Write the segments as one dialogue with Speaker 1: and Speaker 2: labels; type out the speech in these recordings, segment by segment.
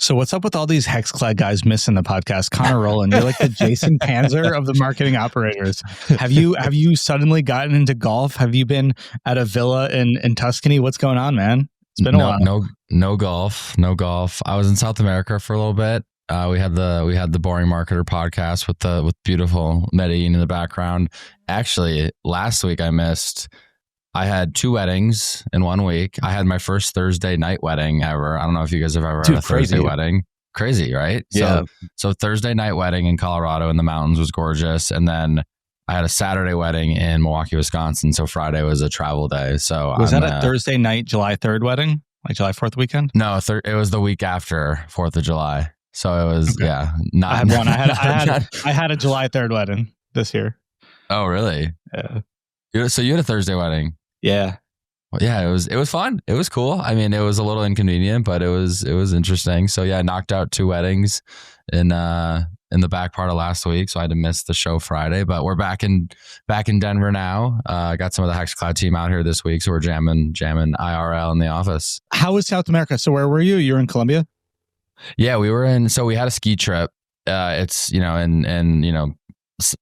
Speaker 1: So what's up with all these Hexclad guys missing the podcast? Connor Rowland, you're like the Jason Panzer of the marketing operators. Have you suddenly gotten into golf? Have you been at a villa in Tuscany? What's going on, man? It's been a while.
Speaker 2: No golf. I was in South America for a little bit. We had the Boring Marketer podcast with beautiful Medellin in the background. Actually, last week I had 2 weddings in 1 week. I had my first Thursday night wedding ever. I don't know if you guys have ever had a Thursday wedding. Crazy, right?
Speaker 3: Yeah.
Speaker 2: So Thursday night wedding in Colorado in the mountains was gorgeous. And then I had a Saturday wedding in Milwaukee, Wisconsin. So Friday was a travel day. So
Speaker 1: was that a Thursday night, July 3rd wedding? Like July 4th weekend?
Speaker 2: No, it was the week after 4th of July. So it was,
Speaker 1: okay.
Speaker 2: Yeah.
Speaker 1: I had one. I had a July 3rd wedding this year.
Speaker 2: Oh, really?
Speaker 1: Yeah.
Speaker 2: So you had a Thursday wedding?
Speaker 1: Yeah.
Speaker 2: Well, yeah, it was fun. It was cool. I mean, it was a little inconvenient, but it was interesting. So yeah, I knocked out 2 weddings in the back part of last week. So I had to miss the show Friday, but we're back in Denver now. I got some of the Hexclad team out here this week. So we're jamming IRL in the office.
Speaker 1: How was South America? So where were you? You were in Colombia?
Speaker 2: Yeah, we had a ski trip. It's,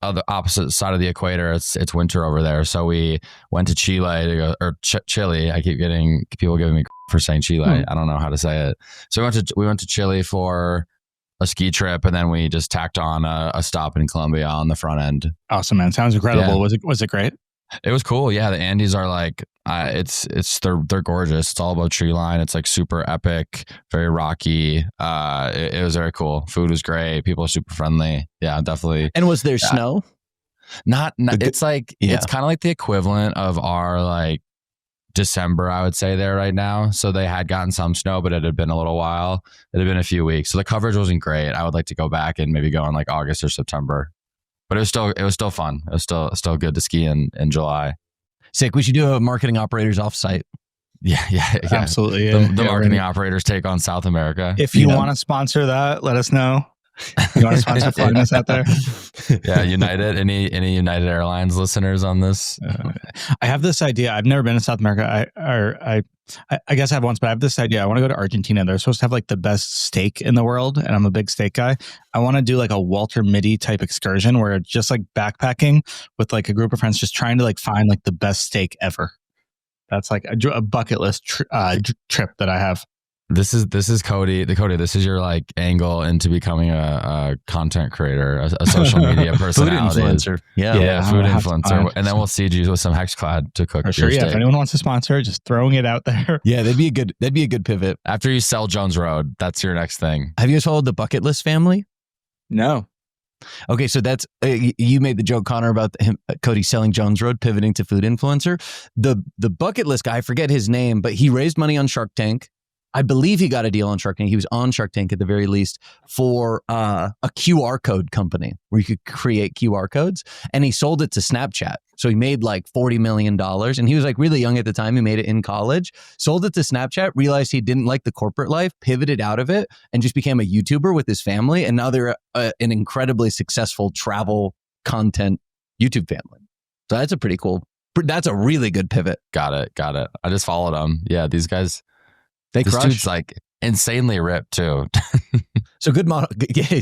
Speaker 2: the opposite side of the equator. It's winter over there. So we went to Chile Chile. I keep getting people giving me for saying Chile. I don't know how to say it. So we went to Chile for a ski trip, and then we just tacked on a stop in Colombia on the front end.
Speaker 1: Awesome, man. Sounds incredible. Yeah. Was it great?
Speaker 2: It was cool. Yeah, the Andes are like they're gorgeous. It's all about tree line. It's like super epic, very rocky. It was very cool. Food was great. People are super friendly. Yeah, definitely.
Speaker 3: And was there snow?
Speaker 2: Not it's like it's kind of like the equivalent of our like December, I would say, there right now. So they had gotten some snow, but it had been a little while. It had been a few weeks. So the coverage wasn't great. I would like to go back and maybe go in like August or September. But it was still fun. It was still good to ski in July.
Speaker 3: Sick. We should do a marketing operators offsite.
Speaker 2: Yeah.
Speaker 1: Absolutely. Yeah.
Speaker 2: The marketing operators take on South America.
Speaker 1: If you want to sponsor that, let us know. You want to sponsor flying us out there?
Speaker 2: Yeah, United. Any United Airlines listeners on this?
Speaker 1: I have this idea. I've never been to South America. I guess I have once, but I have this idea. I want to go to Argentina. They're supposed to have like the best steak in the world, and I'm a big steak guy. I want to do like a Walter Mitty type excursion where it's just like backpacking with like a group of friends, just trying to like find like the best steak ever. That's like a bucket list trip that I have.
Speaker 2: This is Cody. Cody, this is your like angle into becoming a content creator, a social media personality.
Speaker 3: Food influencer.
Speaker 2: Yeah, food influencer. And then we'll seed you with some Hexclad to cook.
Speaker 1: Sure, yeah. If anyone wants to sponsor, just throwing it out there.
Speaker 3: Yeah, that'd be a good pivot.
Speaker 2: After you sell Jones Road, that's your next thing.
Speaker 3: Have you guys followed the Bucket List family?
Speaker 1: No.
Speaker 3: Okay, so that's you made the joke, Connor, about Cody selling Jones Road, pivoting to food influencer. The Bucket List guy, I forget his name, but he raised money on Shark Tank. I believe he got a deal on Shark Tank. He was on Shark Tank at the very least for a QR code company where you could create QR codes, and he sold it to Snapchat. So he made like $40 million, and he was like really young at the time. He made it in college, sold it to Snapchat, realized he didn't like the corporate life, pivoted out of it, and just became a YouTuber with his family. And now they're an incredibly successful travel content YouTube family. So that's that's a really good pivot.
Speaker 2: Got it. I just followed him. Yeah, these guys.
Speaker 3: This
Speaker 2: dude's like insanely ripped too.
Speaker 3: So good model. Yeah,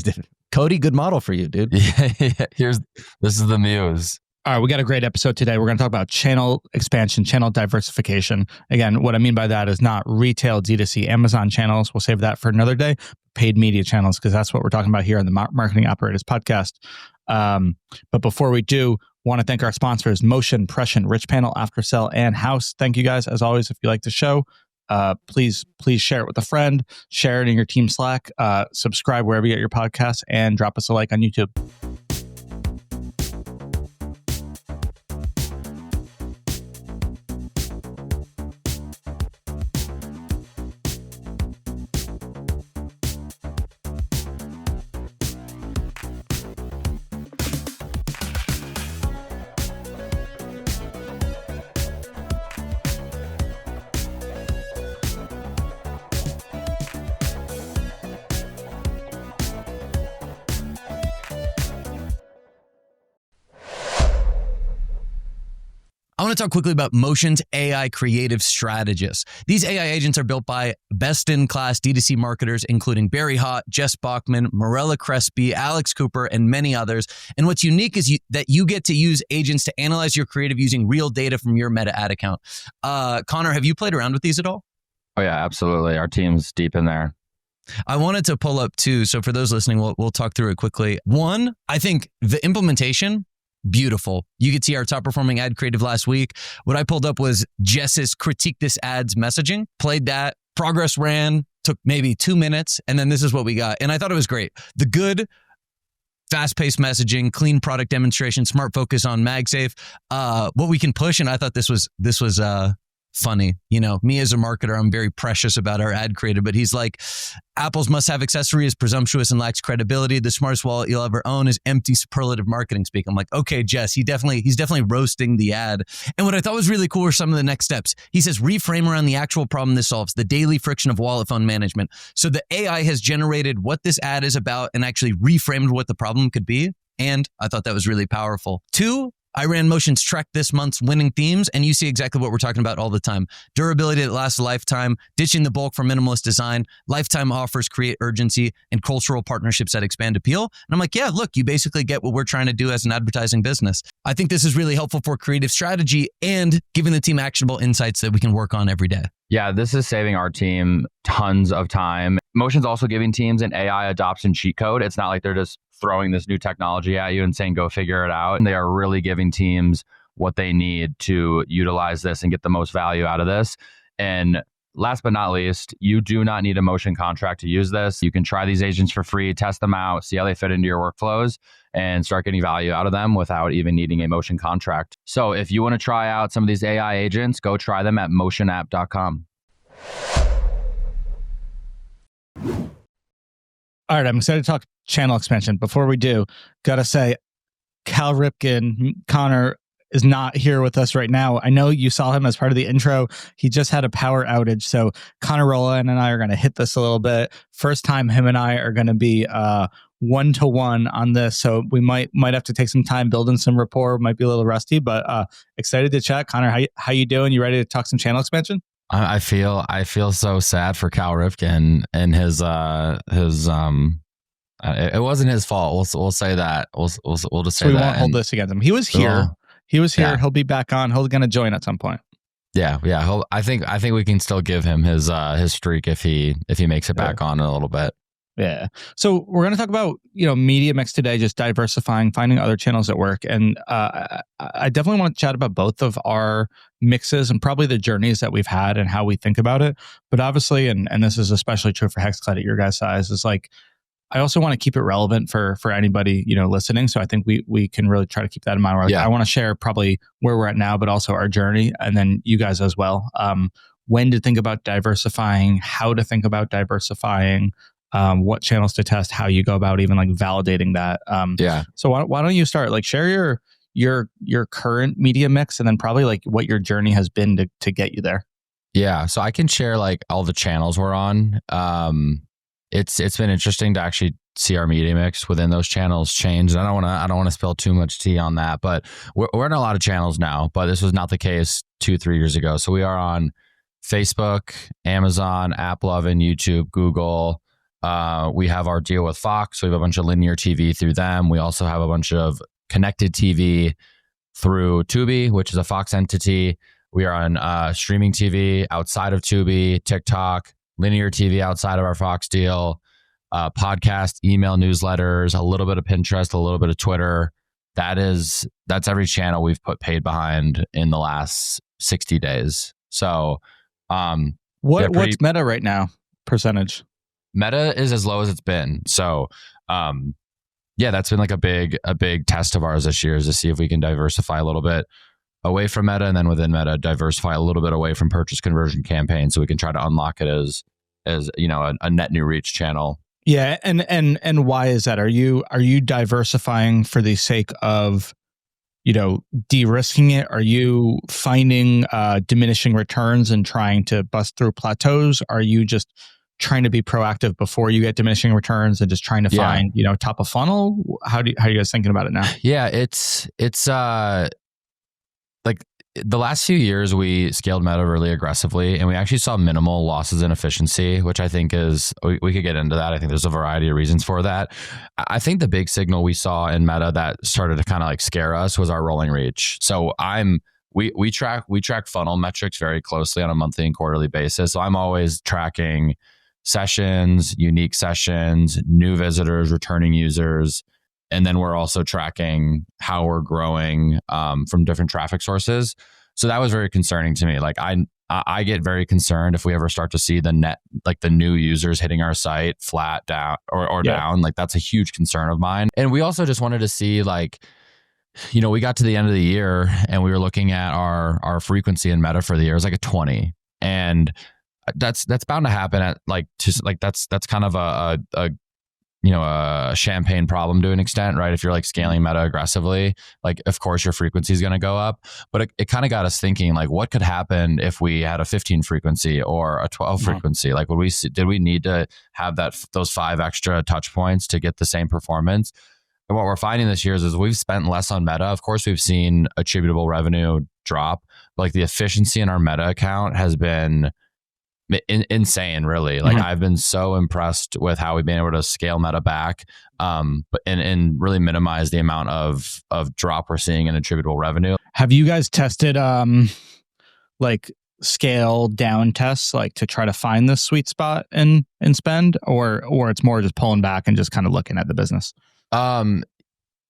Speaker 3: Cody, good model for you, dude.
Speaker 2: Yeah. This is the muse.
Speaker 1: All right, we got a great episode today. We're going to talk about channel expansion, channel diversification. Again, what I mean by that is not retail D2C Amazon channels. We'll save that for another day. Paid media channels, because that's what we're talking about here on the Marketing Operators podcast. But before we do, want to thank our sponsors, Motion, Prescient, Rich Panel, Aftersell, and House. Thank you guys. As always, if you like the show, please share it with a friend, share it in your team Slack, subscribe wherever you get your podcasts, and drop us a like on YouTube.
Speaker 3: want to talk quickly about Motion's AI creative strategists. These AI agents are built by best-in-class D2C marketers, including Barry Hott, Jess Bachman, Morella Crespi, Alex Cooper, and many others. And what's unique is that you get to use agents to analyze your creative using real data from your Meta ad account. Connor, have you played around with these at all?
Speaker 2: Oh yeah, absolutely. Our team's deep in there.
Speaker 3: I wanted to pull up two. So for those listening, we'll talk through it quickly. One, I think the implementation, beautiful. You could see our top performing ad creative last week. What I pulled up was Jess's critique this ads messaging, played that, progress ran, took maybe 2 minutes, and then this is what we got. And I thought it was great. The good, fast-paced messaging, clean product demonstration, smart focus on MagSafe, what we can push. And I thought this was funny. You know, me as a marketer, I'm very precious about our ad creative, but he's like, Apple's must-have accessory is presumptuous and lacks credibility. The smartest wallet you'll ever own is empty superlative marketing speak. I'm like, okay, Jess, he's definitely roasting the ad. And what I thought was really cool were some of the next steps. He says, reframe around the actual problem this solves, the daily friction of wallet phone management. So the AI has generated what this ad is about and actually reframed what the problem could be. And I thought that was really powerful. 2, I ran Motion's Trek this month's winning themes, and you see exactly what we're talking about all the time. Durability that lasts a lifetime, ditching the bulk for minimalist design, lifetime offers create urgency, and cultural partnerships that expand appeal. And I'm like, yeah, look, you basically get what we're trying to do as an advertising business. I think this is really helpful for creative strategy and giving the team actionable insights that we can work on every day.
Speaker 2: Yeah, this is saving our team tons of time. Motion's also giving teams an AI adoption cheat code. It's not like they're just throwing this new technology at you and saying, go figure it out. And they are really giving teams what they need to utilize this and get the most value out of this. And last but not least, you do not need a Motion contract to use this. You can try these agents for free, test them out, see how they fit into your workflows, and start getting value out of them without even needing a Motion contract. So if you want to try out some of these AI agents, go try them at motionapp.com.
Speaker 1: All right, I'm excited to talk channel expansion. Before we do, gotta say, Cal Ripken, Connor, is not here with us right now. I know you saw him as part of the intro. He just had a power outage. So Connor Rowland and I are going to hit this a little bit. First time him and I are going to be one-to-one on this. So we might have to take some time building some rapport. Might be a little rusty, but excited to chat. Connor, how you doing? You ready to talk some channel expansion?
Speaker 2: I feel so sad for Cal Ripken and his it wasn't his fault. We'll say that. We'll just say
Speaker 1: so we
Speaker 2: that.
Speaker 1: Won't hold this against him. He was here. He was here.
Speaker 2: Yeah.
Speaker 1: He'll be back on. He's going to join at some point.
Speaker 2: Yeah. I think we can still give him his streak if he makes it back on in a little bit.
Speaker 1: Yeah. So we're going to talk about, media mix today, just diversifying, finding other channels that work. And I definitely want to chat about both of our mixes and probably the journeys that we've had and how we think about it. But obviously, and this is especially true for HexCloud at your guys' size, is like, I also want to keep it relevant for anybody, listening. So I think we can really try to keep that in mind. I want to share probably where we're at now, but also our journey, and then you guys as well. When to think about diversifying, how to think about diversifying, what channels to test, how you go about even like validating that. So why don't you start? Like share your current media mix, and then probably like what your journey has been to get you there.
Speaker 2: Yeah. So I can share like all the channels we're on. It's been interesting to actually see our media mix within those channels change. And I don't want to spill too much tea on that, but we're in a lot of channels now, but this was not the case 2-3 years ago. So we are on Facebook, Amazon, AppLovin, YouTube, Google. We have our deal with Fox. So we have a bunch of linear TV through them. We also have a bunch of connected TV through Tubi, which is a Fox entity. We are on streaming TV outside of Tubi, TikTok, linear TV outside of our Fox deal, podcast, email, newsletters, a little bit of Pinterest, a little bit of Twitter. That's every channel we've put paid behind in the last 60 days. So,
Speaker 1: what's Meta right now? Percentage?
Speaker 2: Meta is as low as it's been. So, that's been like a big test of ours this year, is to see if we can diversify a little bit away from Meta, and then within Meta, diversify a little bit away from purchase conversion campaigns, so we can try to unlock it as a net new reach channel.
Speaker 1: Yeah, and why is that? Are you diversifying for the sake of de-risking it? Are you finding diminishing returns and trying to bust through plateaus? Are you just trying to be proactive before you get diminishing returns and just trying to find top of funnel? How are you guys thinking about it now?
Speaker 2: Yeah, it's like the last few years we scaled Meta really aggressively, and we actually saw minimal losses in efficiency, which I think is, we could get into that. I think there's a variety of reasons for that. I think the big signal we saw in Meta that started to kind of like scare us was our rolling reach. So we track funnel metrics very closely on a monthly and quarterly basis. So I'm always tracking sessions, unique sessions, new visitors, returning users. And then we're also tracking how we're growing from different traffic sources. So that was very concerning to me. Like I get very concerned if we ever start to see the net, like the new users hitting our site flat down or down. Like that's a huge concern of mine. And we also just wanted to see like, you know, we got to the end of the year and we were looking at our frequency in Meta for the year. It was like a 20. And that's bound to happen at like, just like that's kind of a you know, a champagne problem to an extent, right? If you're like scaling Meta aggressively, like of course your frequency is going to go up, but it kind of got us thinking like what could happen if we had a 15 frequency or a 12 frequency? Like did we need to have those 5 extra touch points to get the same performance? And what we're finding this year is we've spent less on Meta. Of course, we've seen attributable revenue drop. Like the efficiency in our Meta account has been insane, really. Like I've been so impressed with how we've been able to scale Meta back, but and really minimize the amount of drop we're seeing in attributable revenue.
Speaker 1: Have you guys tested like scale down tests, like to try to find this sweet spot in spend, or it's more just pulling back and just kind of looking at the business?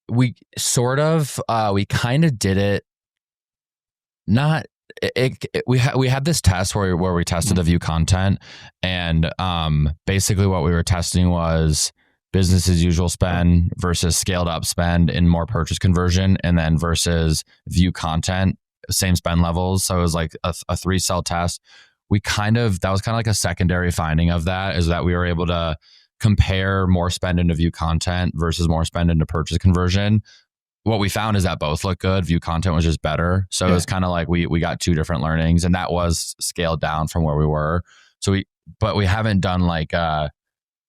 Speaker 2: We sort of we kind of did it. Not. We had this test where we tested the view content, and basically what we were testing was business as usual spend versus scaled up spend in more purchase conversion, and then versus view content, same spend levels. So it was like a 3-cell test. That was kind of like a secondary finding of that, is that we were able to compare more spend into view content versus more spend into purchase conversion. What we found is that both look good. View content was just better. So it was kind of like we got 2 different learnings, and that was scaled down from where we were. But we haven't done like a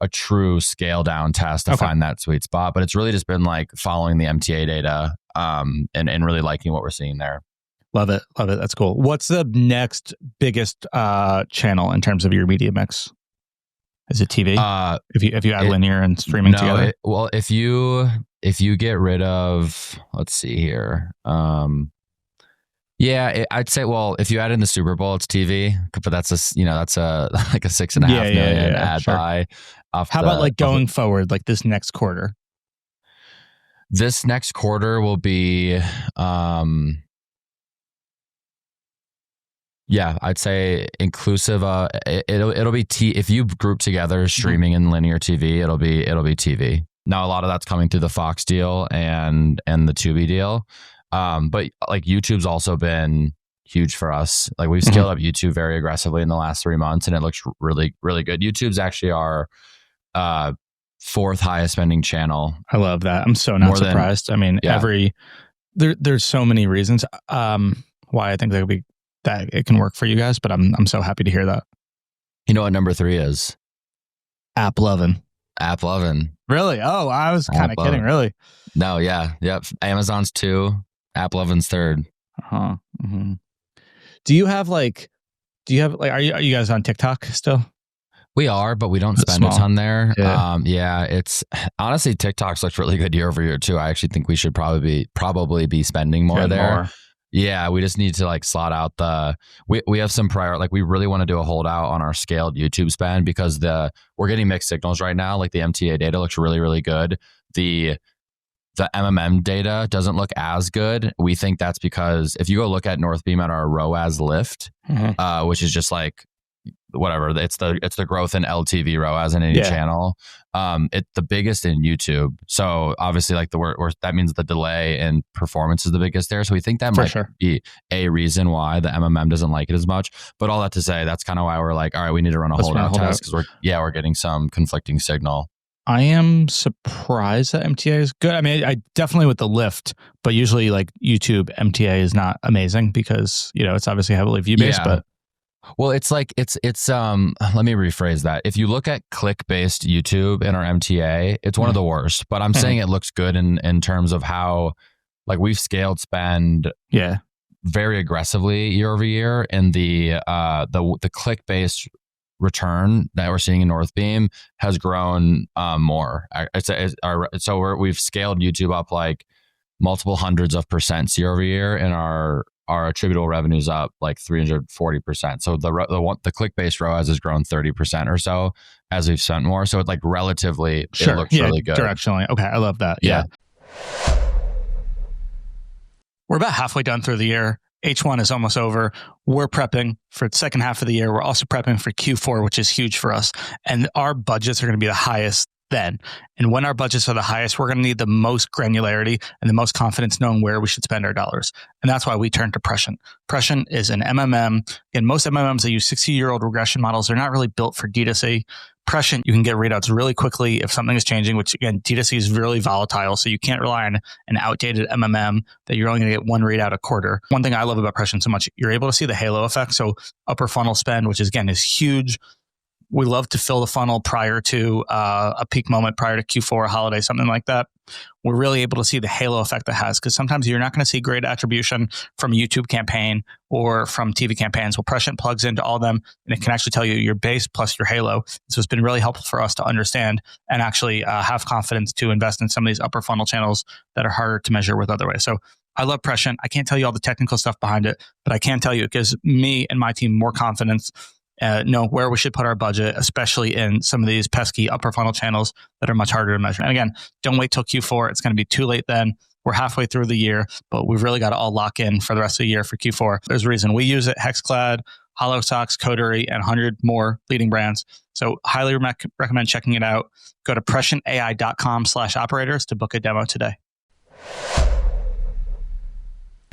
Speaker 2: true scale down test to find that sweet spot. But it's really just been like following the MTA data and really liking what we're seeing there.
Speaker 1: Love it. That's cool. What's the next biggest channel in terms of your media mix? Is it TV? If you add linear and streaming together?
Speaker 2: If you get rid of, let's see here. I'd say, well, if you add in the Super Bowl, it's TV, but that's like a $6.5 million ad buy.
Speaker 1: How about like going forward, like this next quarter?
Speaker 2: This next quarter will be, I'd say inclusive. It'll be if you group together streaming and linear TV, it'll be TV. Now, a lot of that's coming through the Fox deal and the Tubi deal. But like YouTube's also been huge for us. Like we've scaled up YouTube very aggressively in the last 3 months, and it looks really, really good. YouTube's actually our 4th highest spending channel.
Speaker 1: I love that. I'm so not surprised. I mean, there's so many reasons why I think that it can work for you guys, but I'm so happy to hear that.
Speaker 2: You know what number 3 is?
Speaker 1: App lovin'.
Speaker 2: Really?
Speaker 1: Oh, I was kind of kidding. Really?
Speaker 2: No, yeah. Yep. Amazon's 2, App lovin's 3rd.
Speaker 1: Do you have like, are you guys on TikTok still?
Speaker 2: We are, but we don't spend a ton there. It's honestly, TikTok's looked really good year over year too. I actually think we should probably be spending more there. Yeah, we just need to like slot out we have some we really want to do a holdout on our scaled YouTube spend, because we're getting mixed signals right now. Like the MTA data looks really, really good. The MMM data doesn't look as good. We think that's because if you go look at Northbeam at our ROAS lift, which is just like whatever, it's the growth in LTV ROAS in any channel. It's the biggest in YouTube. So obviously like that means the delay in performance is the biggest there. So we think that might be a reason why the MMM doesn't like it as much. But all that to say, that's kind of why we're like, all right, we need to run a holdout test, because we're getting some conflicting signal.
Speaker 1: I am surprised that MTA is good. I mean, I definitely with the lift, but usually like YouTube MTA is not amazing because, it's obviously heavily view based, but
Speaker 2: well, it's let me rephrase that. If you look at click-based YouTube in our MTA, it's one of the worst, but I'm saying it looks good in terms of how like we've scaled spend very aggressively year over year, and the click based return that we're seeing in Northbeam has grown more. We've scaled YouTube up like multiple hundreds of percents year over year, and our attributable revenues up like 340%. So the click based ROAS has grown 30% or so as we've spent more. So it's like relatively, it looks really good
Speaker 1: directionally. Okay, I love that. Yeah. We're about halfway done through the year. H1 is almost over. We're prepping for the second half of the year. We're also prepping for Q4, which is huge for us. And our budgets are going to be the highest then. And when our budgets are the highest, we're going to need the most granularity and the most confidence knowing where we should spend our dollars. And that's why we turn to Prescient. Prescient is an MMM. And most MMMs that use 60-year-old regression models, they're not really built for D2C. Prescient, you can get readouts really quickly if something is changing, which again, D2C is really volatile. So you can't rely on an outdated MMM that you're only going to get one readout a quarter. One thing I love about Prescient so much, you're able to see the halo effect. So upper funnel spend, which is again is huge. We love to fill the funnel prior to a peak moment, prior to Q4, holiday, something like that. We're really able to see the halo effect that has, because sometimes you're not going to see great attribution from a YouTube campaign or from TV campaigns. Well, Prescient plugs into all of them, and it can actually tell you your base plus your halo. So it's been really helpful for us to understand and actually have confidence to invest in some of these upper funnel channels that are harder to measure with other ways. So I love Prescient. I can't tell you all the technical stuff behind it, but I can tell you it gives me and my team more confidence know where we should put our budget, especially in some of these pesky upper funnel channels that are much harder to measure. And again, don't wait till Q4. It's going to be too late then. We're halfway through the year, but we've really got to all lock in for the rest of the year for Q4. There's a reason we use it: Hexclad, Hollow Socks, Coterie, and 100 more leading brands. So highly recommend checking it out. Go to prescientai.com/operators to book a demo today.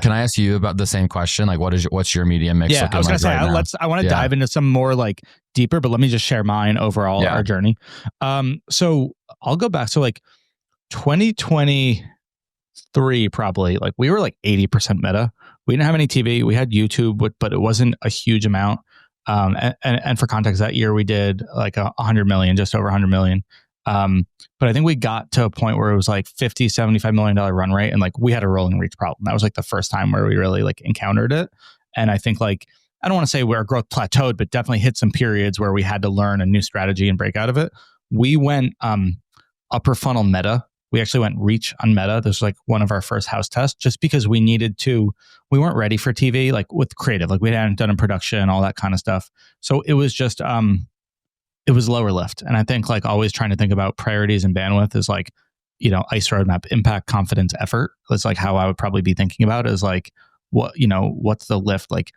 Speaker 2: Can I ask you about the same question? Like, what's your media mix?
Speaker 1: Yeah, I was going to say, I want to dive into some more like deeper, but let me just share mine overall, our journey. So I'll go back. So like 2023, probably, like we were like 80% Meta. We didn't have any TV. We had YouTube, but it wasn't a huge amount. And for context, that year we did like 100 million, just over 100 million. But I think we got to a point where it was like $50, $75 million run rate. And like we had a rolling reach problem. That was like the first time where we really like encountered it. And I think like, I don't want to say where our growth plateaued, but definitely hit some periods where we had to learn a new strategy and break out of it. We went upper funnel Meta. We actually went reach on Meta. This was like one of our first house tests, just because we weren't ready for TV, like with creative, like we hadn't done a production, all that kind of stuff. So it was just, it was lower lift. And I think like always trying to think about priorities and bandwidth is like, ICE roadmap, impact, confidence, effort. That's like how I would probably be thinking about it, is like, what's the lift? Like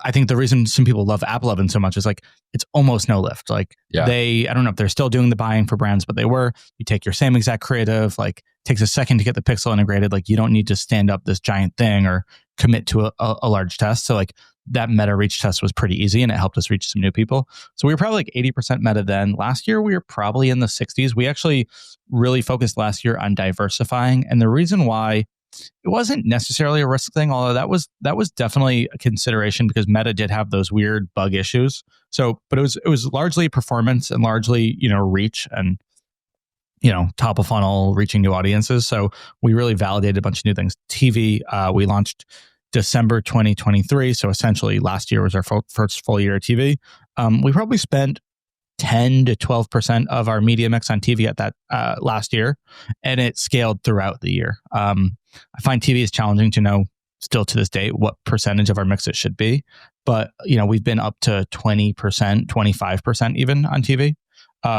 Speaker 1: I think the reason some people love App 11 so much is like, it's almost no lift. Like I don't know if they're still doing the buying for brands, but they were. You take your same exact creative, like takes a second to get the pixel integrated. Like you don't need to stand up this giant thing or commit to a large test. So like that Meta reach test was pretty easy, and it helped us reach some new people. So we were probably like 80% Meta then. Last year, we were probably in the 60s. We actually really focused last year on diversifying. And the reason why, it wasn't necessarily a risk thing, although that was definitely a consideration because Meta did have those weird bug issues. So, but it was largely performance and largely, reach and, top of funnel, reaching new audiences. So we really validated a bunch of new things. TV, we launched December 2023. So essentially last year was our first full year of TV. We probably spent 10 to 12% of our media mix on TV at that last year, and it scaled throughout the year. I find TV is challenging to know still to this day what percentage of our mix it should be. But, we've been up to 20%, 25% even on TV.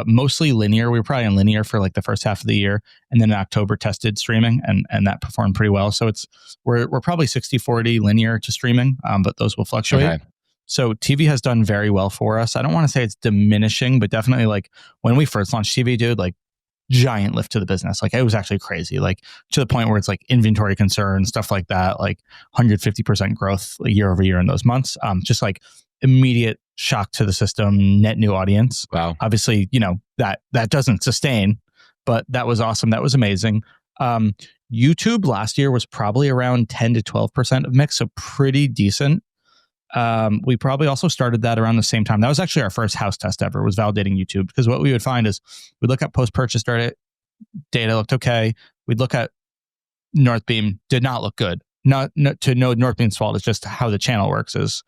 Speaker 1: Mostly linear. We were probably on linear for like the first half of the year, and then in October tested streaming, and that performed pretty well. So we're probably 60-40 linear to streaming, but those will fluctuate. Okay. So TV has done very well for us. I don't want to say it's diminishing, but definitely like when we first launched TV, dude, like giant lift to the business. Like it was actually crazy, like to the point where it's like inventory concerns, stuff like that, like 150% growth year over year in those months. Just like immediate shock to the system, net new audience.
Speaker 2: Wow.
Speaker 1: Obviously, that doesn't sustain, but that was awesome. That was amazing. YouTube last year was probably around 10 to 12% of mix, so pretty decent. We probably also started that around the same time. That was actually our first house test ever, was validating YouTube, because what we would find is we'd look at post-purchase data, looked okay. We'd look at Northbeam, did not look good. not to no Northbeam's fault. It's just how the channel works is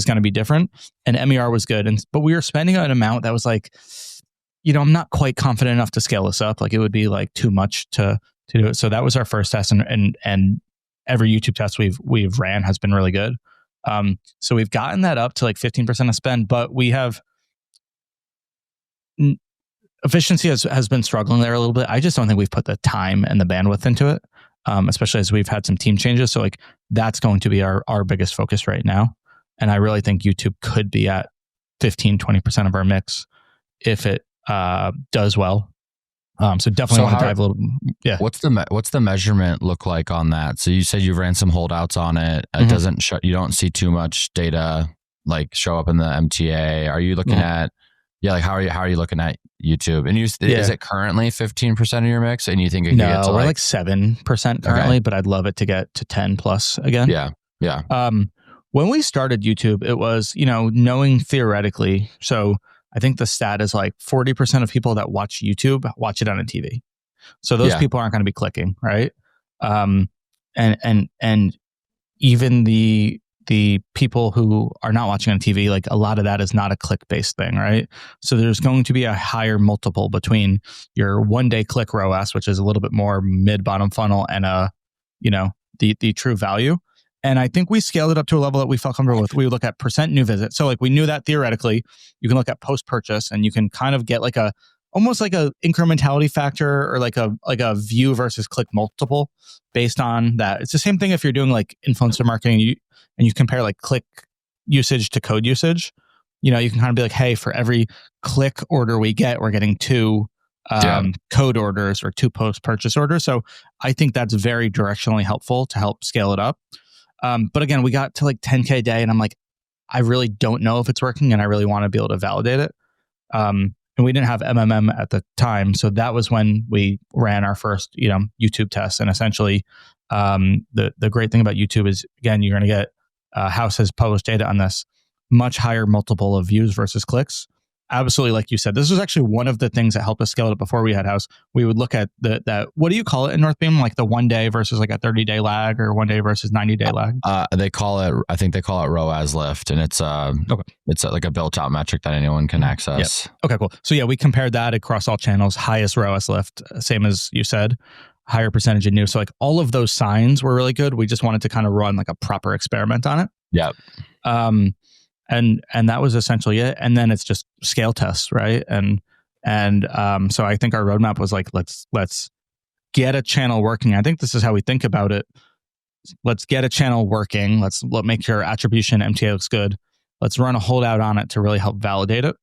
Speaker 1: going to be different. And MER was good, but we were spending an amount that was like, I'm not quite confident enough to scale this up. Like, it would be like too much to do it. So that was our first test, and every YouTube test we've ran has been really good. So we've gotten that up to like 15% of spend, but we have efficiency has been struggling there a little bit. I just don't think we've put the time and the bandwidth into it, especially as we've had some team changes. So like, that's going to be our biggest focus right now. And I really think YouTube could be at 15-20% of our mix if it does well. So definitely want to dive a little. Yeah.
Speaker 2: What's the measurement look like on that? So you said you ran some holdouts on it. It doesn't show. You don't see too much data like show up in the MTA. Are you looking at? Yeah, like how are you looking at YouTube? And is it currently 15% of your mix? And you think it could get to
Speaker 1: we're like 7% currently, but I'd love it to get to 10 plus again.
Speaker 2: Yeah.
Speaker 1: When we started YouTube, it was, knowing theoretically. So I think the stat is like 40% of people that watch YouTube watch it on a TV. So those people aren't going to be clicking, right? And even the people who are not watching on TV, like a lot of that is not a click-based thing, right? So there's going to be a higher multiple between your one-day click ROAS, which is a little bit more mid-bottom funnel, and the true value. And I think we scaled it up to a level that we felt comfortable with. We would look at percent new visit. So like, we knew that theoretically you can look at post-purchase, and you can kind of get like almost like a incrementality factor, or like a view versus click multiple based on that. It's the same thing if you're doing like influencer marketing and you compare like click usage to code usage. You can kind of be like, hey, for every click order we get, we're getting 2 code orders or 2 post-purchase orders. So I think that's very directionally helpful to help scale it up. But again, we got to like 10K a day, and I'm like, I really don't know if it's working, and I really want to be able to validate it. And we didn't have MMM at the time. So that was when we ran our first, YouTube test. And essentially, the great thing about YouTube is, again, you're going to get House has published data on this, much higher multiple of views versus clicks. Absolutely, like you said, this was actually one of the things that helped us scale it up before we had House. We would look at that. What do you call it in Northbeam? Like the 1 day versus like a 30-day lag, or 1 day versus 90-day lag?
Speaker 2: I think they call it ROAS lift, and it's like a built-out metric that anyone can access.
Speaker 1: Yep. Okay, cool. So yeah, we compared that across all channels. Highest ROAS lift, same as you said. Higher percentage of new. So like, all of those signs were really good. We just wanted to kind of run like a proper experiment on it.
Speaker 2: Yeah.
Speaker 1: And that was essentially it. And then it's just scale tests, right? And so I think our roadmap was like, let's get a channel working. I think this is how we think about it. Let's get a channel working. Let's make your attribution MTA looks good. Let's run a holdout on it to really help validate it.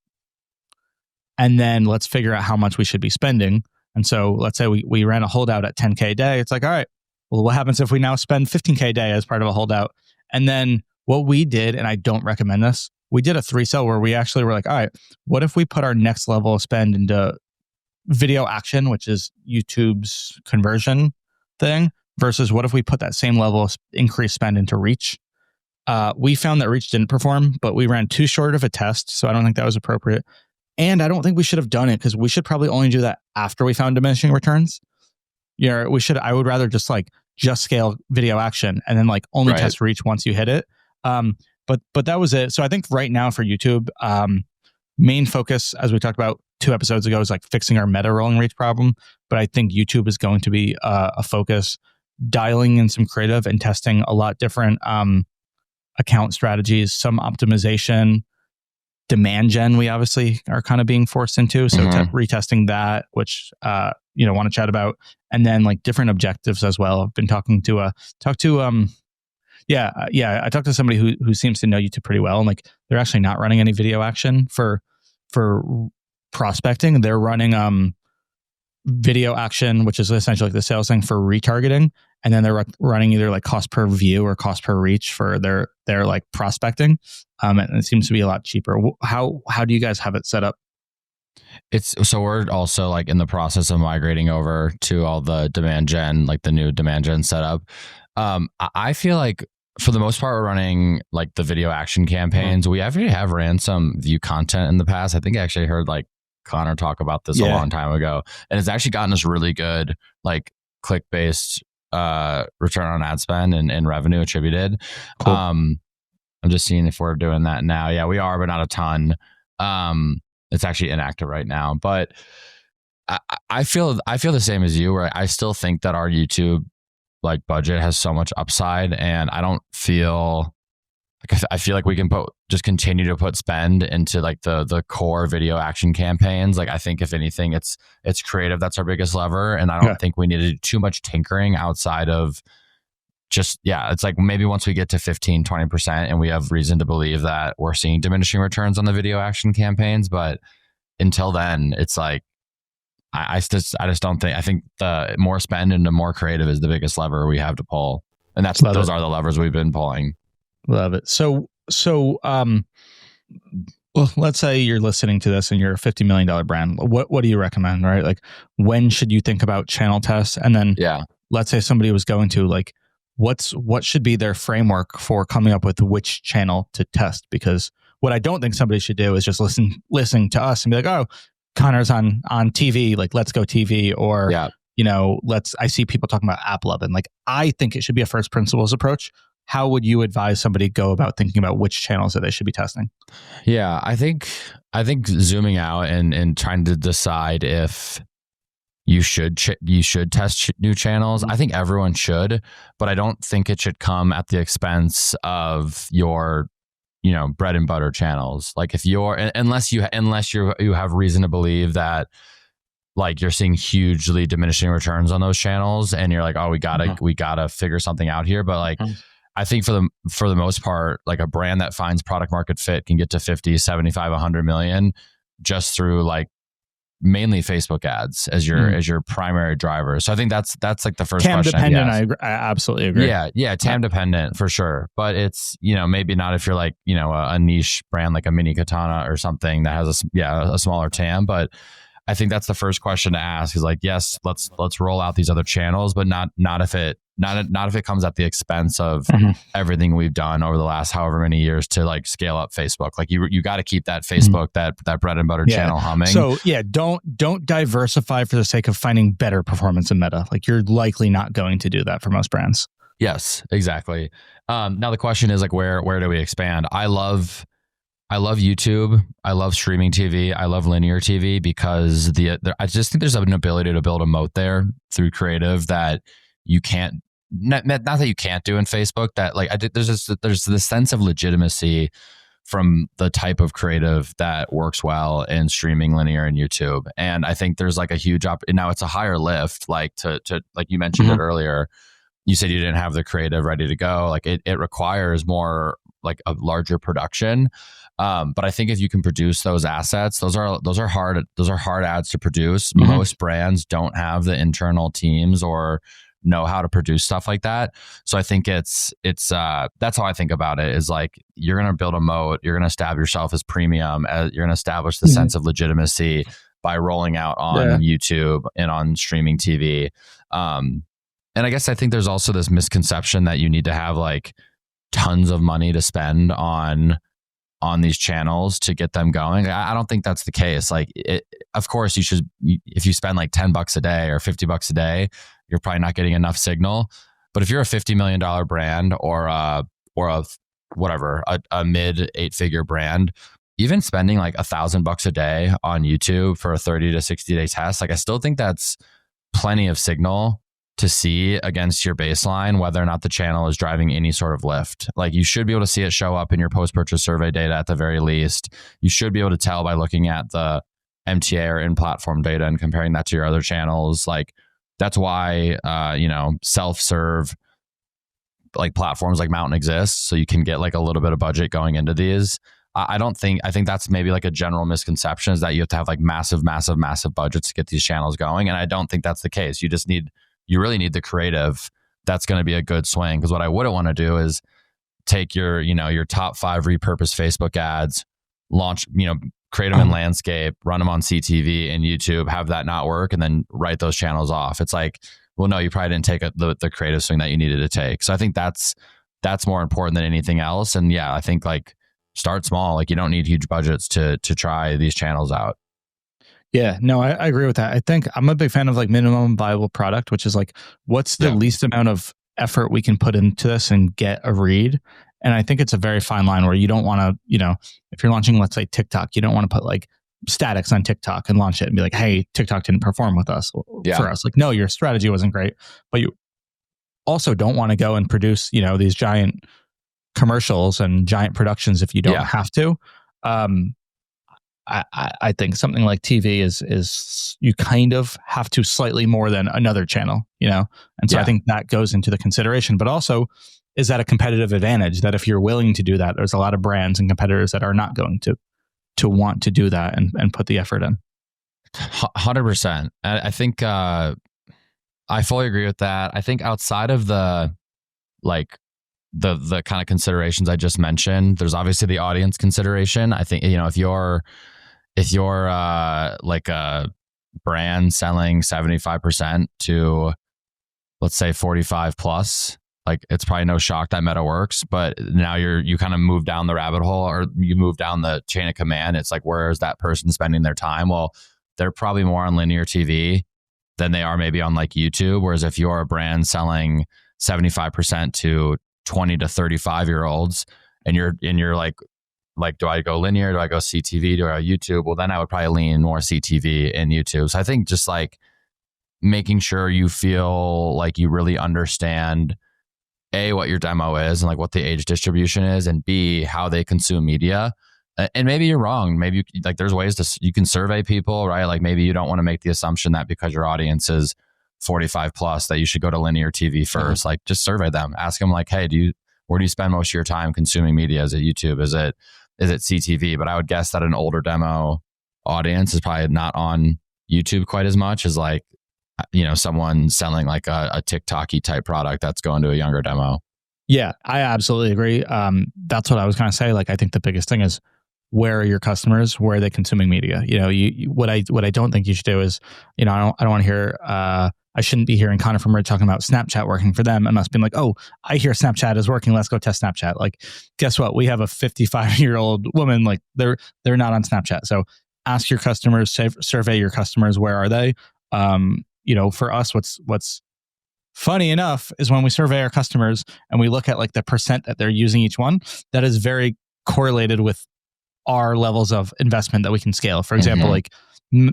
Speaker 1: And then let's figure out how much we should be spending. And so let's say we ran a holdout at 10K a day. It's like, all right, well, what happens if we now spend 15K a day as part of a holdout? And then what we did, and I don't recommend this, we did a 3-cell where we actually were like, all right, what if we put our next level of spend into video action, which is YouTube's conversion thing, versus what if we put that same level of increased spend into reach? We found that reach didn't perform, but we ran too short of a test, so I don't think that was appropriate. And I don't think we should have done it, because we should probably only do that after we found diminishing returns. I would rather just scale video action and then like only test reach once you hit it. But that was it. So I think right now for YouTube, main focus, as we talked about 2 episodes ago, is like fixing our meta rolling reach problem. But I think YouTube is going to be a focus, dialing in some creative and testing a lot different account strategies, some optimization, demand gen. We obviously are kind of being forced into, so retesting that, which want to chat about, and then like different objectives as well. I've been talking to I talked to somebody who seems to know YouTube pretty well, and like they're actually not running any video action for prospecting. They're running video action, which is essentially like the sales thing, for retargeting, and then they're running either like cost per view or cost per reach for their like prospecting, and it seems to be a lot cheaper. How do you guys have it set up?
Speaker 2: So we're also like in the process of migrating over to all the demand gen, like the new demand gen setup. I feel like for the most part, we're running like the video action campaigns. We actually have ran some view content in the past. I think I actually heard like Connor talk about this a long time ago, and it's actually gotten us really good like click-based return on ad spend and revenue attributed.
Speaker 1: Cool.
Speaker 2: I'm just seeing if we're doing that now. Yeah, we are, but not a ton. It's actually inactive right now, but I feel the same as you, where I still think that our YouTube like budget has so much upside, and I don't feel like I feel like we can just continue to put spend into like the core video action campaigns. Like I think if anything, it's creative that's our biggest lever, and I don't think we need to do too much tinkering outside of just it's like maybe once we get to 15-20% and we have reason to believe that we're seeing diminishing returns on the video action campaigns, but until then, it's like I just don't think. I think the more spend and the more creative is the biggest lever we have to pull, and those are the levers we've been pulling.
Speaker 1: Love it. So, well, let's say you're listening to this and you're a $50 million brand. What do you recommend, right? Like, when should you think about channel tests? And then, let's say somebody was going to like, what should be their framework for coming up with which channel to test? Because what I don't think somebody should do is just listen to us and be like, oh, Connor's on TV, like let's go TV, or I see people talking about app loving. Like, I think it should be a first principles approach. How would you advise somebody go about thinking about which channels that they should be testing?
Speaker 2: Yeah, I think zooming out and trying to decide if you should test new channels. I think everyone should, but I don't think it should come at the expense of your bread and butter channels. Like if unless you have reason to believe that like you're seeing hugely diminishing returns on those channels and you're like, oh, we gotta figure something out here. But like, I think for the most part, like a brand that finds product market fit can get to 50, 75, 100 million just through like mainly Facebook ads as your primary driver. So I think that's like the first
Speaker 1: TAM
Speaker 2: question.
Speaker 1: Dependent. I absolutely agree.
Speaker 2: Yeah, TAM dependent for sure. But it's maybe not if you're like a niche brand like a mini katana or something that has a smaller TAM. But I think that's the first question to ask is like, yes, let's roll out these other channels, but not if it comes at the expense of everything we've done over the last however many years to like scale up Facebook. Like you got to keep that Facebook, that bread and butter channel humming. So
Speaker 1: don't diversify for the sake of finding better performance in Meta. Like you're likely not going to do that for most brands.
Speaker 2: Yes, exactly. Now the question is like, where do we expand? I love YouTube. I love streaming TV. I love linear TV because I just think there's an ability to build a moat there through creative that you can't, not that you can't do in Facebook. That like there's this sense of legitimacy from the type of creative that works well in streaming, linear, and YouTube. And I think there's like a huge now it's a higher lift. Like to like you mentioned it earlier. You said you didn't have the creative ready to go. Like it requires more like a larger production. But I think if you can produce those assets, those are hard ads to produce. Most brands don't have the internal teams or know how to produce stuff like that. So I think it's that's how I think about it is like, you're going to build a moat, you're going to establish yourself as premium, you're going to establish the sense of legitimacy by rolling out on YouTube and on streaming TV. And I guess I think there's also this misconception that you need to have like tons of money to spend on these channels to get them going. I don't think that's the case. Like, of course, if you spend like $10 a day or $50 a day, you're probably not getting enough signal. But if you're a $50 million brand or a mid 8-figure brand, even spending like $1,000 a day on YouTube for a 30 to 60 day test, like I still think that's plenty of signal to see against your baseline whether or not the channel is driving any sort of lift. Like you should be able to see it show up in your post-purchase survey data at the very least. You should be able to tell by looking at the MTA or in-platform data and comparing that to your other channels. Like that's why self-serve like platforms like Mountain exists, so you can get like a little bit of budget going into these. I think that's maybe like a general misconception is that you have to have like massive budgets to get these channels going. And I don't think that's the case. You really need the creative that's going to be a good swing. Because what I wouldn't want to do is take your top 5 repurposed Facebook ads, launch, create them in landscape, run them on CTV and YouTube, have that not work, and then write those channels off. It's like, well, no, you probably didn't take the creative swing that you needed to take. So I think that's more important than anything else. And yeah, I think like start small. Like you don't need huge budgets to try these channels out.
Speaker 1: Yeah, no, I agree with that. I think I'm a big fan of like minimum viable product, which is like, what's the least amount of effort we can put into this and get a read? And I think it's a very fine line where you don't want to, if you're launching, let's say TikTok, you don't want to put like statics on TikTok and launch it and be like, hey, TikTok didn't perform with us for us. Like, no, your strategy wasn't great, but you also don't want to go and produce, these giant commercials and giant productions if you don't have to. I think something like TV is you kind of have to slightly more than another channel, and so I think that goes into the consideration. But also, is that a competitive advantage that if you're willing to do that, there's a lot of brands and competitors that are not going to want to do that and put the effort in.
Speaker 2: 100%. I think I fully agree with that. I think outside of the kind of considerations I just mentioned, there's obviously the audience consideration. I think, if you're like a brand selling 75% to, let's say 45 plus, like it's probably no shock that meta works, but now you kind of move down the rabbit hole or you move down the chain of command. It's like, where is that person spending their time? Well, they're probably more on linear TV than they are maybe on like YouTube. Whereas if you're a brand selling 75% to 20 to 35 year olds and you're like, do I go linear? Do I go CTV? Do I go YouTube? Well, then I would probably lean more CTV and YouTube. So I think just like making sure you feel like you really understand A, what your demo is and like what the age distribution is, and B, how they consume media. And maybe you're wrong. Maybe there's ways you can survey people, right? Like maybe you don't want to make the assumption that because your audience is 45 plus that you should go to linear TV first. Like just survey them, ask them like, hey, where do you spend most of your time consuming media? Is it YouTube? Is it CTV? But I would guess that an older demo audience is probably not on YouTube quite as much as like, someone selling like a TikTok-y type product that's going to a younger demo.
Speaker 1: Yeah, I absolutely agree. That's what I was going to say. Like, I think the biggest thing is, where are your customers? Where are they consuming media? What I don't think you should do is, I don't want to hear, I shouldn't be hearing Connor from Red talking about Snapchat working for them and us being like, oh, I hear Snapchat is working. Let's go test Snapchat. Like, guess what? We have a 55-year-old woman. Like they're not on Snapchat. So ask your customers, survey your customers. Where are they? For us, what's funny enough is when we survey our customers and we look at like the percent that they're using each one, that is very correlated with our levels of investment that we can scale. For example, like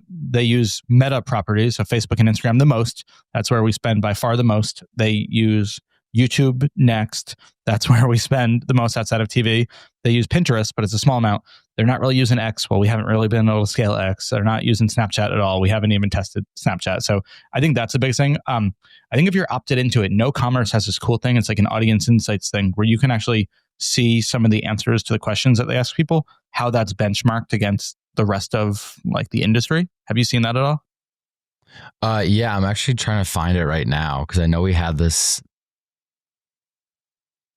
Speaker 1: they use Meta properties, so Facebook and Instagram the most. That's where we spend by far the most. They use YouTube next. That's where we spend the most outside of TV. They use Pinterest, but it's a small amount. They're not really using X. Well, we haven't really been able to scale X. They're not using Snapchat at all. We haven't even tested Snapchat. So I think that's a big thing. I think if you're opted into it, No Commerce has this cool thing. It's like an audience insights thing where you can actually see some of the answers to the questions that they ask people, how that's benchmarked against the rest of like the industry. Have you seen that at all?
Speaker 2: Yeah, I'm actually trying to find it right now because I know we had this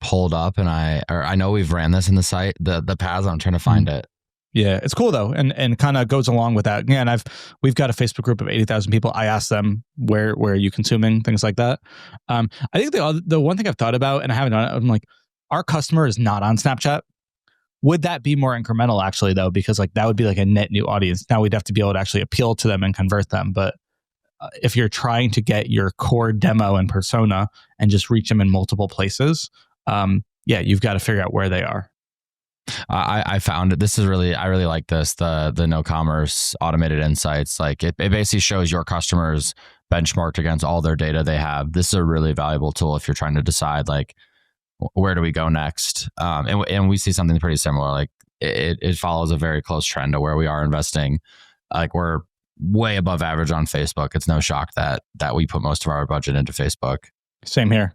Speaker 2: pulled up and I know we've ran this in the site, the paths. I'm trying to find it.
Speaker 1: Yeah, it's cool though, and kind of goes along with that. Again, we've got a Facebook group of 80,000 people. I asked them where are you consuming, things like that. I think the one thing I've thought about, and I haven't done it, I'm like, our customer is not on Snapchat. Would that be more incremental actually though? Because like that would be like a net new audience. Now we'd have to be able to actually appeal to them and convert them. But if you're trying to get your core demo and persona and just reach them in multiple places, you've got to figure out where they are.
Speaker 2: I found it. I really like this. The No Commerce automated insights. Like it basically shows your customers benchmarked against all their data they have. This is a really valuable tool if you're trying to decide like, where do we go next? And we see something pretty similar. Like it follows a very close trend to where we are investing. Like we're way above average on Facebook. It's no shock that we put most of our budget into Facebook.
Speaker 1: Same here.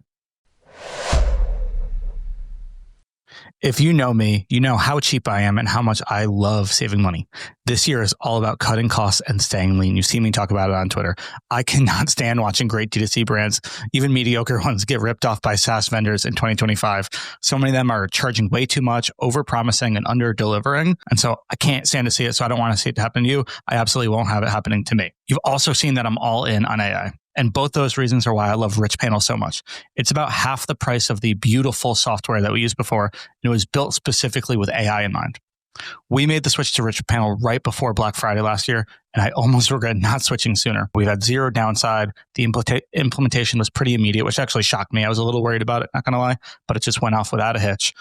Speaker 1: If you know me, you know how cheap I am and how much I love saving money. This year is all about cutting costs and staying lean. You see me talk about it on Twitter. I cannot stand watching great D2C brands, even mediocre ones, get ripped off by SaaS vendors in 2025. So many of them are charging way too much, over-promising and under-delivering. And so I can't stand to see it. So I don't want to see it happen to you. I absolutely won't have it happening to me. You've also seen that I'm all in on AI. And both those reasons are why I love Rich Panel so much. It's about half the price of the beautiful software that we used before. And it was built specifically with AI in mind. We made the switch to Rich Panel right before Black Friday last year, and I almost regret not switching sooner. We've had zero downside. The implementation was pretty immediate, which actually shocked me. I was a little worried about it, not going to lie, but it just went off without a hitch.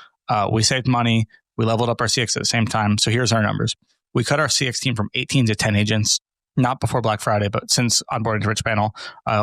Speaker 1: We saved money. We leveled up our CX at the same time. So here's our numbers. We cut our CX team from 18 to 10 agents, not before Black Friday, but since onboarding to Rich Panel,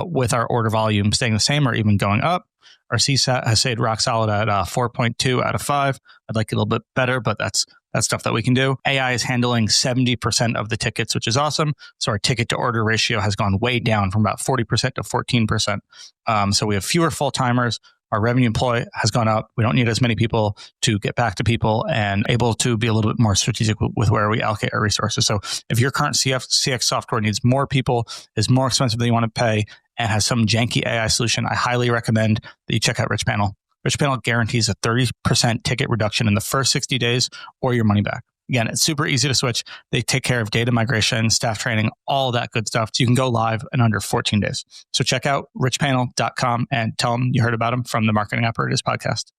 Speaker 1: with our order volume staying the same or even going up. Our CSAT has stayed rock solid at 4.2 out of 5. I'd like it a little bit better, but that's stuff that we can do. AI is handling 70% of the tickets, which is awesome. So our ticket to order ratio has gone way down from about 40% to 14%. So we have fewer full-timers. Our revenue employee has gone up. We don't need as many people to get back to people and able to be a little bit more strategic with where we allocate our resources. So if your current CX software needs more people, is more expensive than you want to pay, and has some janky AI solution, I highly recommend that you check out Rich Panel. Rich Panel guarantees a 30% ticket reduction in the first 60 days or your money back. Again, it's super easy to switch. They take care of data migration, staff training, all that good stuff. So you can go live in under 14 days. So check out richpanel.com and tell them you heard about them from the Marketing Operators podcast.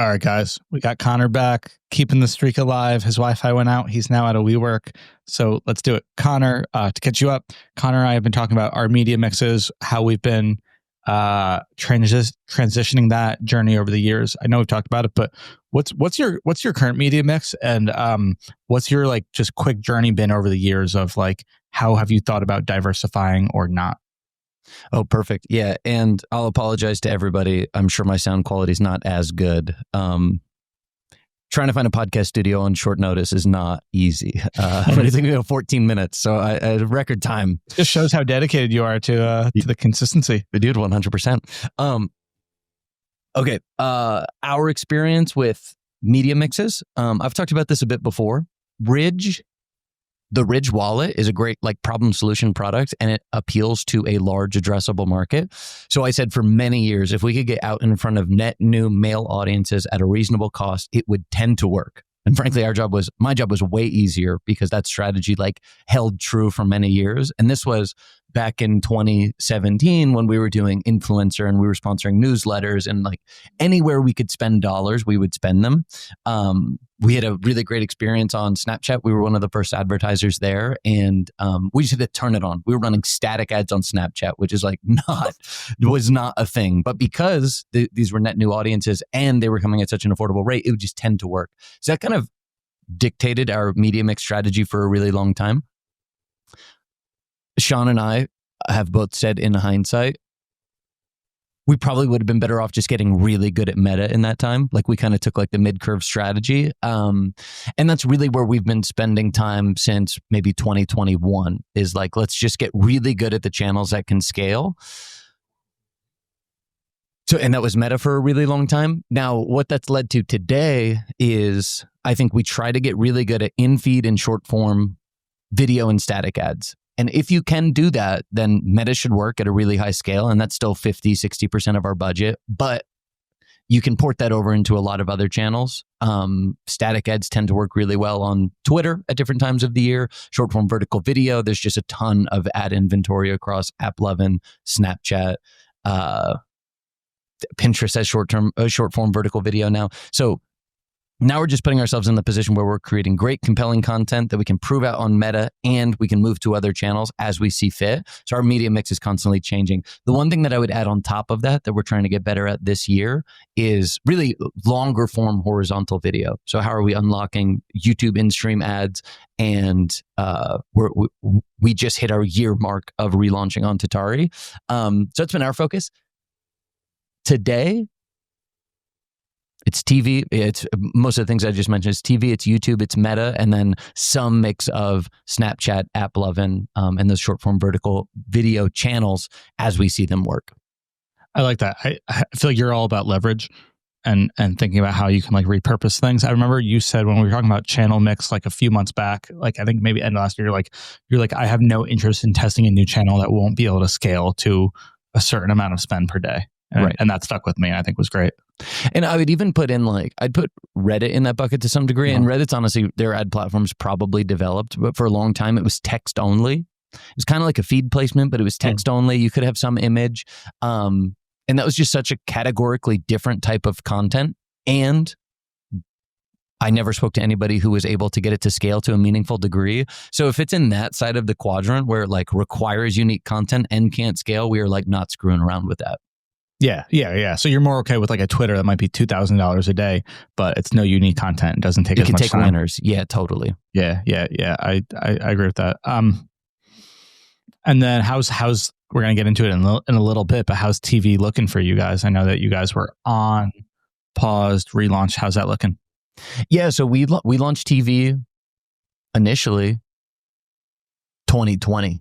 Speaker 1: All right, guys, we got Connor back, keeping the streak alive. His Wi-Fi went out. He's now at a WeWork. So let's do it. Connor, to catch you up, Connor and I have been talking about our media mixes, how we've been transitioning that journey over the years. I know we've talked about it, but what's your current media mix, and what's your like just quick journey been over the years of like how have you thought about diversifying or not?
Speaker 3: Oh, perfect. Yeah. And I'll apologize to everybody. I'm sure my sound quality is not as good. Trying to find a podcast studio on short notice is not easy. But it took me 14 minutes. So I record time.
Speaker 1: Just shows how dedicated you are to the consistency.
Speaker 3: Dude, 100%. Okay. Our experience with media mixes. I've talked about this a bit before. The Ridge wallet is a great like problem solution product, and it appeals to a large addressable market. So I said for many years, if we could get out in front of net new male audiences at a reasonable cost, it would tend to work. And frankly, my job was way easier because that strategy like held true for many years. And this was back in 2017 when we were doing influencer and we were sponsoring newsletters, and like anywhere we could spend dollars, we would spend them. We had a really great experience on Snapchat. We were one of the first advertisers there, and we just had to turn it on. We were running static ads on Snapchat, which is like was not a thing. But because these were net new audiences and they were coming at such an affordable rate, it would just tend to work. So that kind of dictated our media mix strategy for a really long time. Sean and I have both said in hindsight, we probably would have been better off just getting really good at meta in that time. Like we kind of took like the mid-curve strategy. And that's really where we've been spending time since maybe 2021 is like, let's just get really good at the channels that can scale. So, and that was meta for a really long time. Now, what that's led to today is I think we try to get really good at in-feed and short form video and static ads. And if you can do that, then meta should work at a really high scale. And that's still 50, 60% of our budget. But you can port that over into a lot of other channels. Static ads tend to work really well on Twitter at different times of the year. Short form vertical video, there's just a ton of ad inventory across AppLovin, Snapchat, Pinterest has short form vertical video now. So now we're just putting ourselves in the position where we're creating great, compelling content that we can prove out on Meta, and we can move to other channels as we see fit. So our media mix is constantly changing. The one thing that I would add on top of that we're trying to get better at this year is really longer form horizontal video. So how are we unlocking YouTube in-stream ads? And we just hit our year mark of relaunching on Tatari. So it's been our focus. Today, it's TV. It's most of the things I just mentioned. It's TV, it's YouTube, it's Meta, and then some mix of Snapchat, AppLovin, and those short form vertical video channels as we see them work.
Speaker 1: I like that. I feel like you're all about leverage and thinking about how you can like repurpose things. I remember you said when we were talking about channel mix like a few months back, like I think maybe end of last year, you're like I have no interest in testing a new channel that won't be able to scale to a certain amount of spend per day. Right. And that stuck with me. I think was great.
Speaker 3: And I would even put in I'd put Reddit in that bucket to some degree. And Reddit's honestly, their ad platform's probably developed, but for a long time it was text only. It was kind of like a feed placement, but it was text only. You could have some image. And that was just such a categorically different type of content. And I never spoke to anybody who was able to get it to scale to a meaningful degree. So if it's in that side of the quadrant where it like requires unique content and can't scale, we are like not screwing around with that.
Speaker 1: Yeah. So you're more okay with like a Twitter that might be $2,000 a day, but it's no unique content. It doesn't take as much time.
Speaker 3: It can take winners. Yeah, totally.
Speaker 1: Yeah. I agree with that. And then how's we're gonna get into it in a little bit, but how's TV looking for you guys? I know that you guys were on, paused, relaunched. How's that looking?
Speaker 3: Yeah, so we launched TV initially 2020.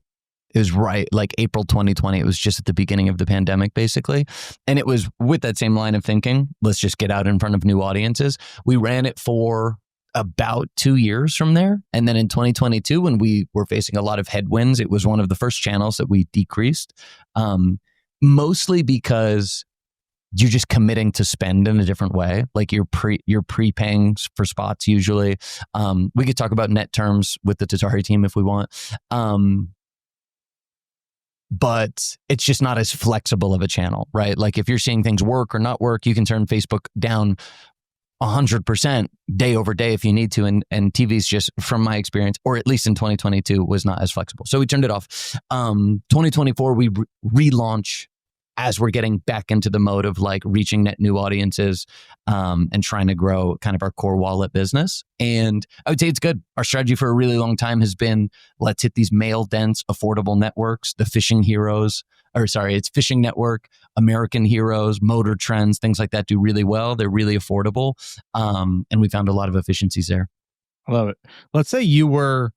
Speaker 3: It was right like April 2020. It was just at the beginning of the pandemic, basically. And it was with that same line of thinking, let's just get out in front of new audiences. We ran it for about 2 years from there. And then in 2022, when we were facing a lot of headwinds, it was one of the first channels that we decreased, mostly because you're just committing to spend in a different way. Like you're prepaying for spots usually. We could talk about net terms with the Tatari team if we want. But it's just not as flexible of a channel, right? Like if you're seeing things work or not work, you can turn Facebook down 100% day over day if you need to. And TV's just, from my experience, or at least in 2022, was not as flexible. So we turned it off. 2024, we relaunch as we're getting back into the mode of like reaching net new audiences and trying to grow kind of our core wallet business. And I would say it's good. Our strategy for a really long time has been, let's hit these male dense, affordable networks, the Fishing Heroes, it's Fishing Network, American Heroes, Motor Trends, things like that do really well. They're really affordable. And we found a lot of efficiencies there.
Speaker 1: I love it. Let's say you were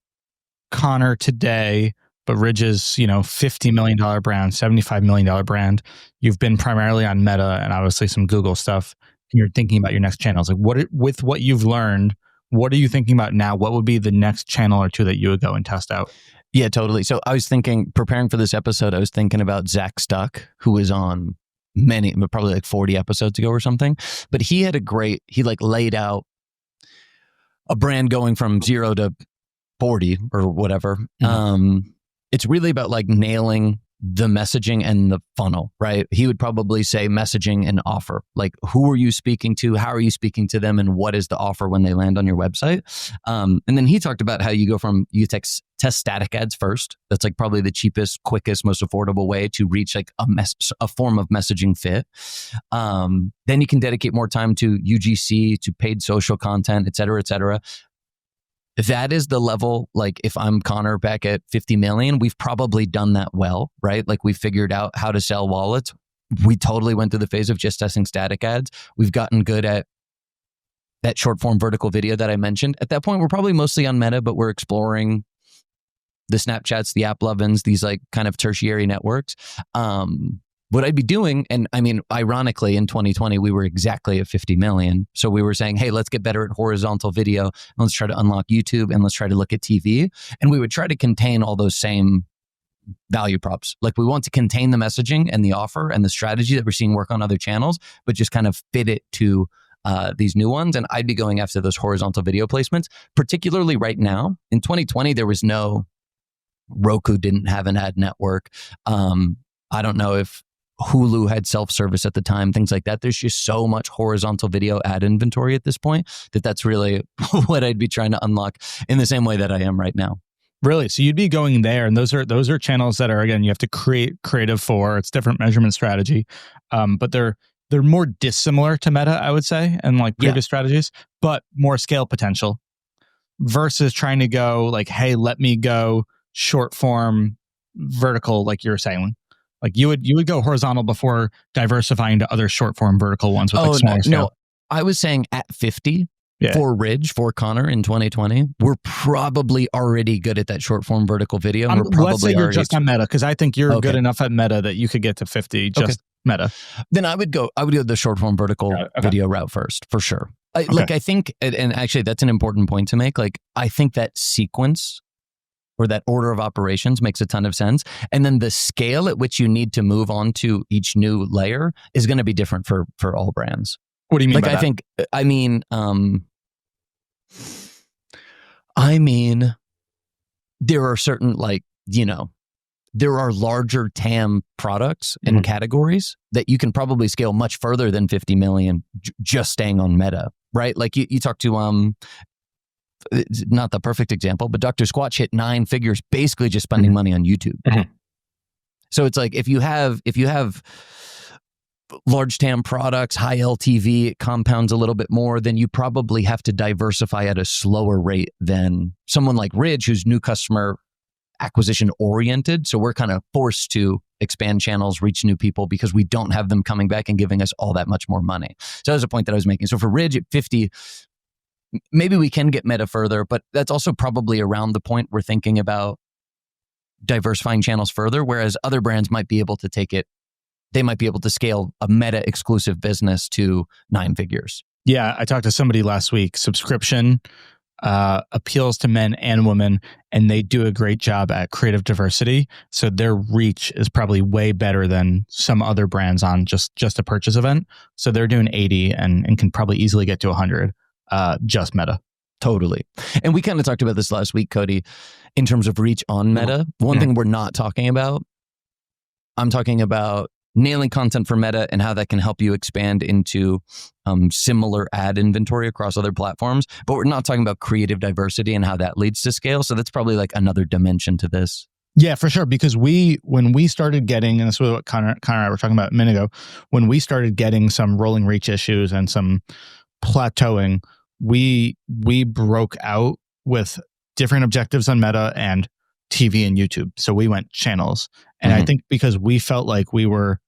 Speaker 1: Connor today, but Ridge's, $50 million brand, $75 million brand. You've been primarily on Meta and obviously some Google stuff. And you're thinking about your next channels. Like with what you've learned, what are you thinking about now? What would be the next channel or two that you would go and test out?
Speaker 3: Yeah, totally. So I was thinking, preparing for this episode, I was thinking about Zach Stuck, who was on probably like 40 episodes ago or something. But he like laid out a brand going from 0 to 40 or whatever. Mm-hmm. It's really about like nailing the messaging and the funnel, right? He would probably say messaging and offer. Like, who are you speaking to? How are you speaking to them? And what is the offer when they land on your website? And then he talked about how you go from, you test static ads first. That's like probably the cheapest, quickest, most affordable way to reach like a form of messaging fit. Then you can dedicate more time to UGC, to paid social content, et cetera, et cetera. That is the level, like if I'm Connor back at 50 million, we've probably done that well, right? Like we figured out how to sell wallets. We totally went through the phase of just testing static ads. We've gotten good at that short form vertical video that I mentioned. At that point, we're probably mostly on Meta, but we're exploring the Snapchats, the AppLovins, these like kind of tertiary networks. What I'd be doing, and I mean, ironically, in 2020, we were exactly at 50 million. So we were saying, hey, let's get better at horizontal video. And let's try to unlock YouTube and let's try to look at TV. And we would try to contain all those same value props. Like we want to contain the messaging and the offer and the strategy that we're seeing work on other channels, but just kind of fit it to these new ones. And I'd be going after those horizontal video placements, particularly right now. In 2020, there was Roku didn't have an ad network. I don't know if Hulu had self-service at the time, things like that. There's just so much horizontal video ad inventory at this point that's really what I'd be trying to unlock in the same way that I am right now.
Speaker 1: Really? So you'd be going there, and those are channels that are, again, you have to create creative for. It's different measurement strategy, but they're more dissimilar to Meta, I would say, and like previous strategies, but more scale potential versus trying to go like, hey, let me go short form vertical, like you're saying. Like you would go horizontal before diversifying to other short form vertical ones with smaller scale.
Speaker 3: No, I was saying at 50 for Ridge, for Connor in 2020, we're probably already good at that short form vertical video.
Speaker 1: Let's say you're just on Meta, because I think you're good enough at Meta that you could get to 50 just Meta.
Speaker 3: Then I would go the short form vertical video route first, for sure. Like I think, and actually that's an important point to make. Like I think that sequence or that order of operations makes a ton of sense. And then the scale at which you need to move on to each new layer is going to be different for all brands.
Speaker 1: What do you mean by
Speaker 3: that? I mean, there are certain there are larger TAM products and categories that you can probably scale much further than 50 million just staying on Meta. right? Like you talk to it's not the perfect example, but Dr. Squatch hit 9 figures basically just spending money on YouTube. So it's like if you have large TAM products, high LTV, it compounds a little bit more, then you probably have to diversify at a slower rate than someone like Ridge, who's new customer acquisition oriented. So we're kind of forced to expand channels, reach new people because we don't have them coming back and giving us all that much more money. So that was a point that I was making. So for Ridge at 50, maybe we can get meta further, but that's also probably around the point we're thinking about diversifying channels further, whereas other brands might be able to take it. They might be able to scale a meta exclusive business to 9 figures.
Speaker 1: Yeah, I talked to somebody last week. Subscription appeals to men and women, and they do a great job at creative diversity. So their reach is probably way better than some other brands on just a purchase event. So they're doing 80 and can probably easily get to 100 just meta.
Speaker 3: Totally. And we kind of talked about this last week, Cody, in terms of reach on meta. One thing we're not talking about, I'm talking about nailing content for meta and how that can help you expand into similar ad inventory across other platforms. But we're not talking about creative diversity and how that leads to scale. So that's probably like another dimension to this.
Speaker 1: Yeah, for sure. Because when we started getting, and this was what Connor and I were talking about a minute ago, when we started getting some rolling reach issues and some plateauing, we broke out with different objectives on meta and TV and YouTube. So we went channels. And I think because we felt like we were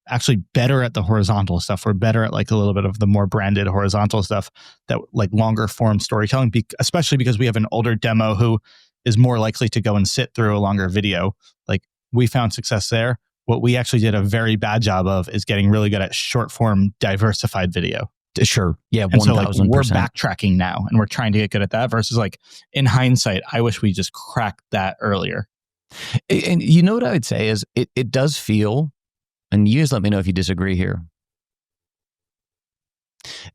Speaker 1: actually better at the horizontal stuff, we're better at like a little bit of the more branded horizontal stuff, that like longer form storytelling, especially because we have an older demo who is more likely to go and sit through a longer video. Like we found success there. What we actually did a very bad job of is getting really good at short form diversified video.
Speaker 3: Sure. Yeah. 1,000%.
Speaker 1: So like we're backtracking now and we're trying to get good at that versus like in hindsight, I wish we just cracked that earlier.
Speaker 3: And you know what I would say is it does feel, and you guys let me know if you disagree here,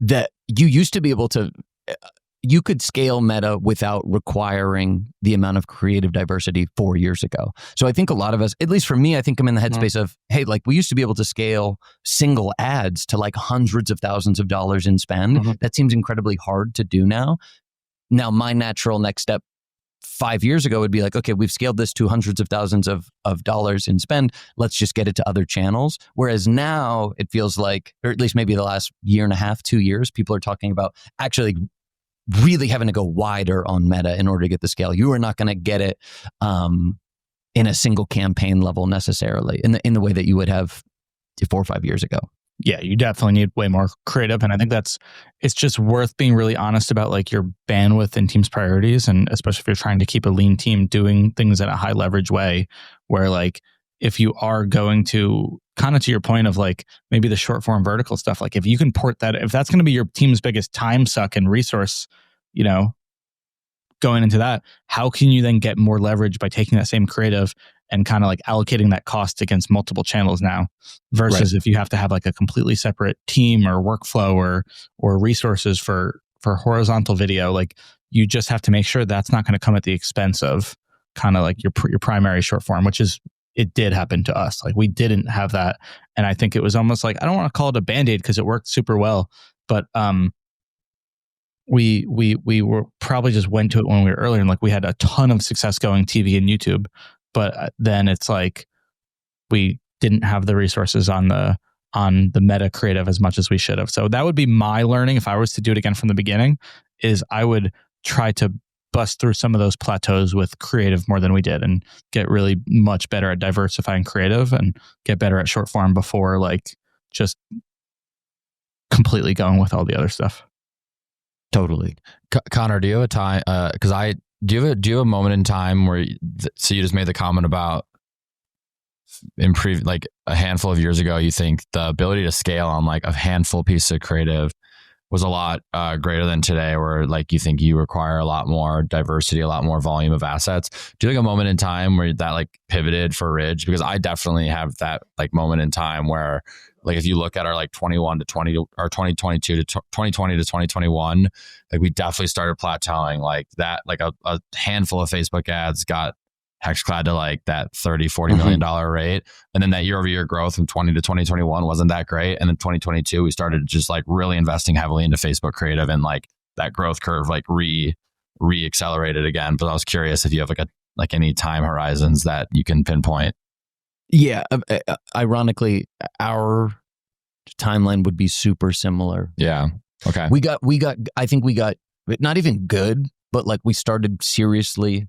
Speaker 3: that you used to be able to, you could scale meta without requiring the amount of creative diversity 4 years ago. So I think a lot of us, at least for me, I think I'm in the headspace of, hey, like we used to be able to scale single ads to like hundreds of thousands of dollars in spend. That seems incredibly hard to do now. Now, my natural next step 5 years ago would be like, okay, we've scaled this to hundreds of thousands of dollars in spend. Let's just get it to other channels. Whereas now it feels like, or at least maybe the last year and a half, 2 years, people are talking about actually really having to go wider on meta in order to get the scale. You are not going to get it in a single campaign level necessarily in the way that you would have 4 or 5 years ago.
Speaker 1: Yeah, you definitely need way more creative. And I think it's just worth being really honest about like your bandwidth and team's priorities. And especially if you're trying to keep a lean team doing things in a high leverage way, where like, if you are going to kind of to your point of like maybe the short form vertical stuff, like if you can port that, if that's going to be your team's biggest time suck and resource, going into that, how can you then get more leverage by taking that same creative and kind of like allocating that cost against multiple channels now versus if you have to have like a completely separate team or workflow or resources for horizontal video, like you just have to make sure that's not going to come at the expense of kind of like your primary short form, which is, it did happen to us. Like we didn't have that. And I think it was almost like, I don't want to call it a Band-Aid because it worked super well, but we were probably just went to it when we were earlier and like we had a ton of success going TV and YouTube, but then it's like we didn't have the resources on the meta creative as much as we should have. So that would be my learning if I was to do it again from the beginning, is I would try to bust through some of those plateaus with creative more than we did and get really much better at diversifying creative and get better at short form before like just completely going with all the other stuff.
Speaker 3: Totally.
Speaker 2: Connor, do you have a time, do you have a moment in time where, so you just made the comment about like a handful of years ago, you think the ability to scale on like a handful piece of creative was a lot greater than today, where like you think you require a lot more diversity, a lot more volume of assets? Do you think a moment in time where that like pivoted for Ridge? Because I definitely have that like moment in time where like if you look at our like 21 to 20 or 2022 to 2020 to 2021, like we definitely started plateauing like that. Like a handful of Facebook ads got Hexclad to like that $30-40 million rate. And then that year-over-year growth from 20 to 2021 wasn't that great. And then 2022, we started just like really investing heavily into Facebook creative, and like that growth curve like re-accelerated again. But I was curious if you have like any time horizons that you can pinpoint.
Speaker 3: Yeah. Ironically, our timeline would be super similar.
Speaker 2: Yeah. Okay.
Speaker 3: I think we got not even good, but like we started seriously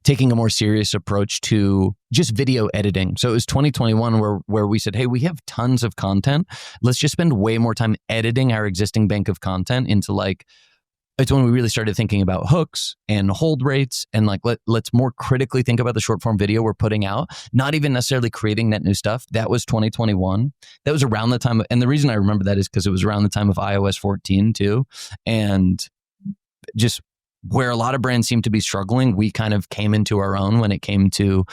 Speaker 3: taking a more serious approach to just video editing. So it was 2021 where we said, hey, we have tons of content. Let's just spend way more time editing our existing bank of content into like, it's when we really started thinking about hooks and hold rates, and like let's more critically think about the short form video we're putting out, not even necessarily creating net new stuff. That was 2021. That was around the time and the reason I remember that is because it was around the time of iOS 14 too. And just where a lot of brands seem to be struggling, we kind of came into our own when it came to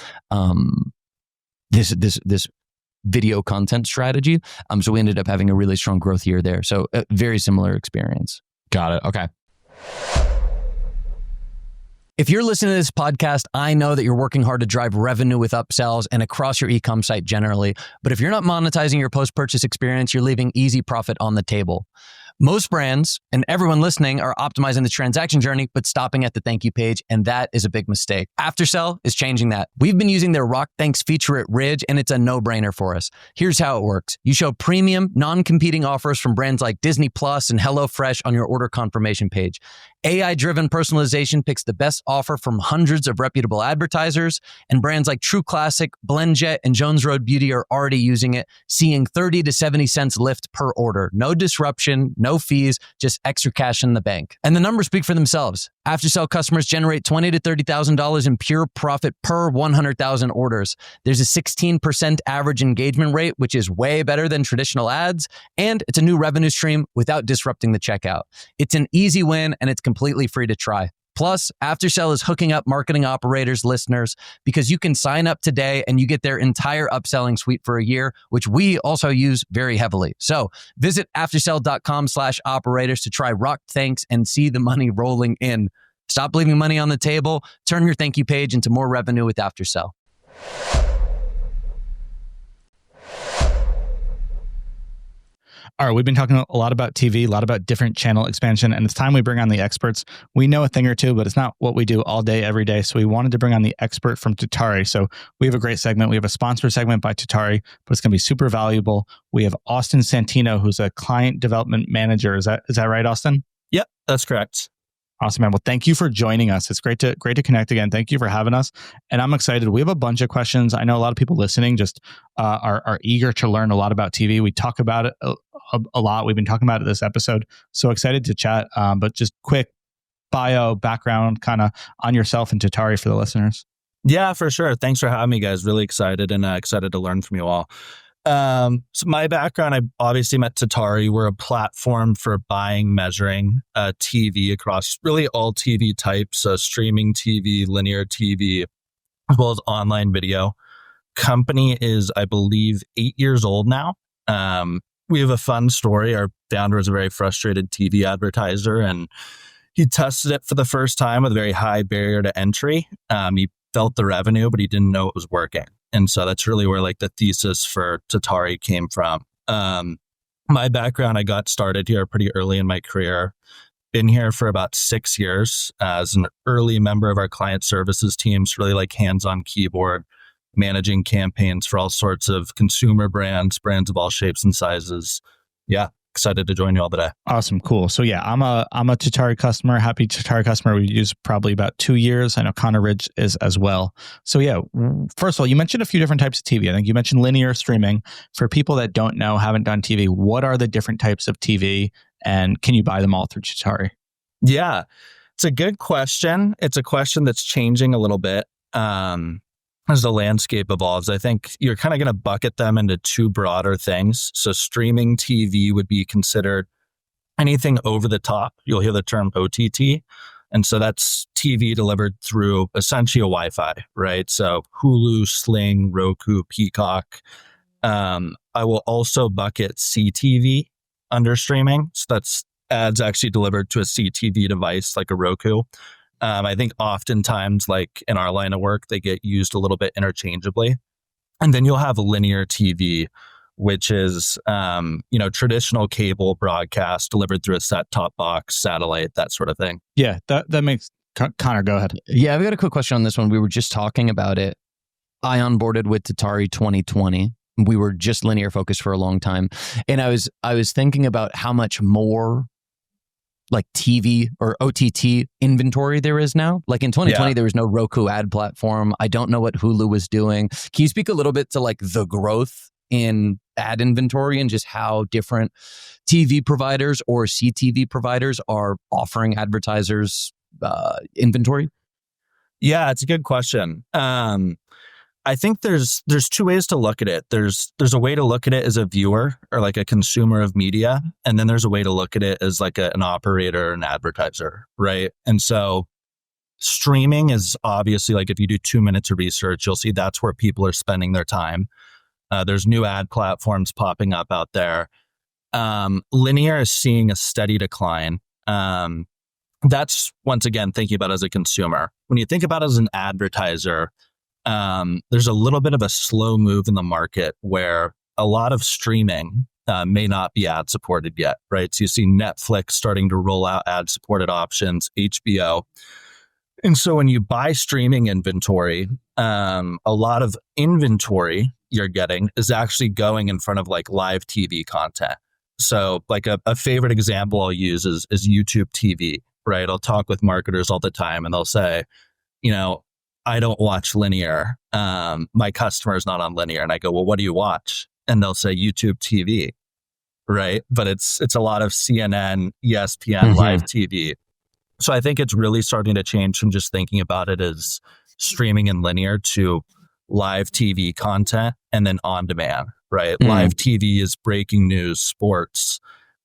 Speaker 3: this video content strategy. So we ended up having a really strong growth year there. So a very similar experience.
Speaker 2: Got it. Okay.
Speaker 3: If you're listening to this podcast, I know that you're working hard to drive revenue with upsells and across your e-com site generally. But if you're not monetizing your post-purchase experience, you're leaving easy profit on the table. Most brands and everyone listening are optimizing the transaction journey, but stopping at the thank you page, and that is a big mistake. Aftersell is changing that. We've been using their Rock Thanks feature at Ridge, and it's a no-brainer for us. Here's how it works. You show premium, non-competing offers from brands like Disney Plus and HelloFresh on your order confirmation page. AI-driven personalization picks the best offer from hundreds of reputable advertisers, and brands like True Classic, BlendJet, and Jones Road Beauty are already using it, seeing 30 to 70 cents lift per order. No disruption, no fees, just extra cash in the bank. And the numbers speak for themselves. After-sale customers generate $20,000 to $30,000 in pure profit per 100,000 orders. There's a 16% average engagement rate, which is way better than traditional ads, and it's a new revenue stream without disrupting the checkout. It's an easy win, and it's completely free to try. Plus, Aftersell is hooking up marketing operators listeners because you can sign up today and you get their entire upselling suite for a year, which we also use very heavily. So visit aftersell.com/operators to try Rock Thanks and see the money rolling in. Stop leaving money on the table. Turn your thank you page into more revenue with Aftersell.
Speaker 1: All right, we've been talking a lot about TV, a lot about different channel expansion, and it's time we bring on the experts. We know a thing or two, but it's not what we do all day, every day. So we wanted to bring on the expert from Tatari. So we have a great segment. We have a sponsor segment by Tatari, but it's going to be super valuable. We have Austin Santino, who's a client development manager. Is that right, Austin?
Speaker 4: Yep, that's correct.
Speaker 1: Awesome, man. Well, thank you for joining us. It's great to connect again. Thank you for having us. And I'm excited. We have a bunch of questions. I know a lot of people listening just are eager to learn a lot about TV. We talk about it a lot. We've been talking about it this episode. So excited to chat. But just quick bio, background kind of on yourself and Tatari for the listeners.
Speaker 4: Yeah, for sure. Thanks for having me, guys. Really excited and excited to learn from you all. So my background, I obviously met Tatari. We're a platform for buying, measuring TV across really all TV types, streaming TV, linear TV, as well as online video. Company is, I believe, 8 years old now. We have a fun story. Our founder is a very frustrated TV advertiser, and he tested it for the first time with a very high barrier to entry. He felt the revenue, but he didn't know it was working. And so that's really where like the thesis for Tatari came from. My background, I got started here pretty early in my career. Been here for about 6 years as an early member of our client services teams, really like hands-on keyboard, managing campaigns for all sorts of consumer brands of all shapes and sizes. Yeah, excited to join you all today.
Speaker 1: Awesome, cool. So yeah, I'm a Tatari customer, happy Tatari customer. We use probably about 2 years. I know Connor Ridge is as well. So yeah, first of all, you mentioned a few different types of TV. I think you mentioned linear streaming. For people that don't know, haven't done TV, what are the different types of TV, and can you buy them all through Tatari?
Speaker 4: Yeah, it's a good question. It's a question that's changing a little bit as the landscape evolves. I think you're kind of going to bucket them into two broader things. So streaming TV would be considered anything over the top. You'll hear the term OTT. And so that's TV delivered through essentially a Wi-Fi, right? So Hulu, Sling, Roku, Peacock. I will also bucket CTV under streaming. So that's ads actually delivered to a CTV device like a Roku. I think oftentimes, like in our line of work, they get used a little bit interchangeably. And then you'll have linear TV, which is, traditional cable broadcast delivered through a set-top box, satellite, that sort of thing.
Speaker 1: Yeah, that makes... Connor, go ahead.
Speaker 3: Yeah, I've got a quick question on this one. We were just talking about it. I onboarded with Tatari 2020. We were just linear focused for a long time. And I was thinking about how much more like TV or OTT inventory there is now. Like in 2020, there was no Roku ad platform. I don't know what Hulu was doing. Can you speak a little bit to like the growth in ad inventory and just how different TV providers or CTV providers are offering advertisers inventory?
Speaker 4: Yeah, it's a good question. I think there's two ways to look at it. There's a way to look at it as a viewer or like a consumer of media, and then there's a way to look at it as like an operator or an advertiser, right? And so streaming is obviously, like, if you do 2 minutes of research, you'll see that's where people are spending their time. There's new ad platforms popping up out there. Linear is seeing a steady decline. That's, once again, thinking about it as a consumer. When you think about it as an advertiser, there's a little bit of a slow move in the market where a lot of streaming may not be ad supported yet, right? So you see Netflix starting to roll out ad supported options, HBO. And so when you buy streaming inventory, a lot of inventory you're getting is actually going in front of like live TV content. So like a favorite example I'll use is YouTube TV, right? I'll talk with marketers all the time and they'll say, I don't watch linear. My customer is not on linear. And I go, well, what do you watch? And they'll say YouTube TV, right? But it's a lot of CNN, ESPN, live TV. So I think it's really starting to change from just thinking about it as streaming and linear to live TV content and then on demand, right? Live TV is breaking news, sports.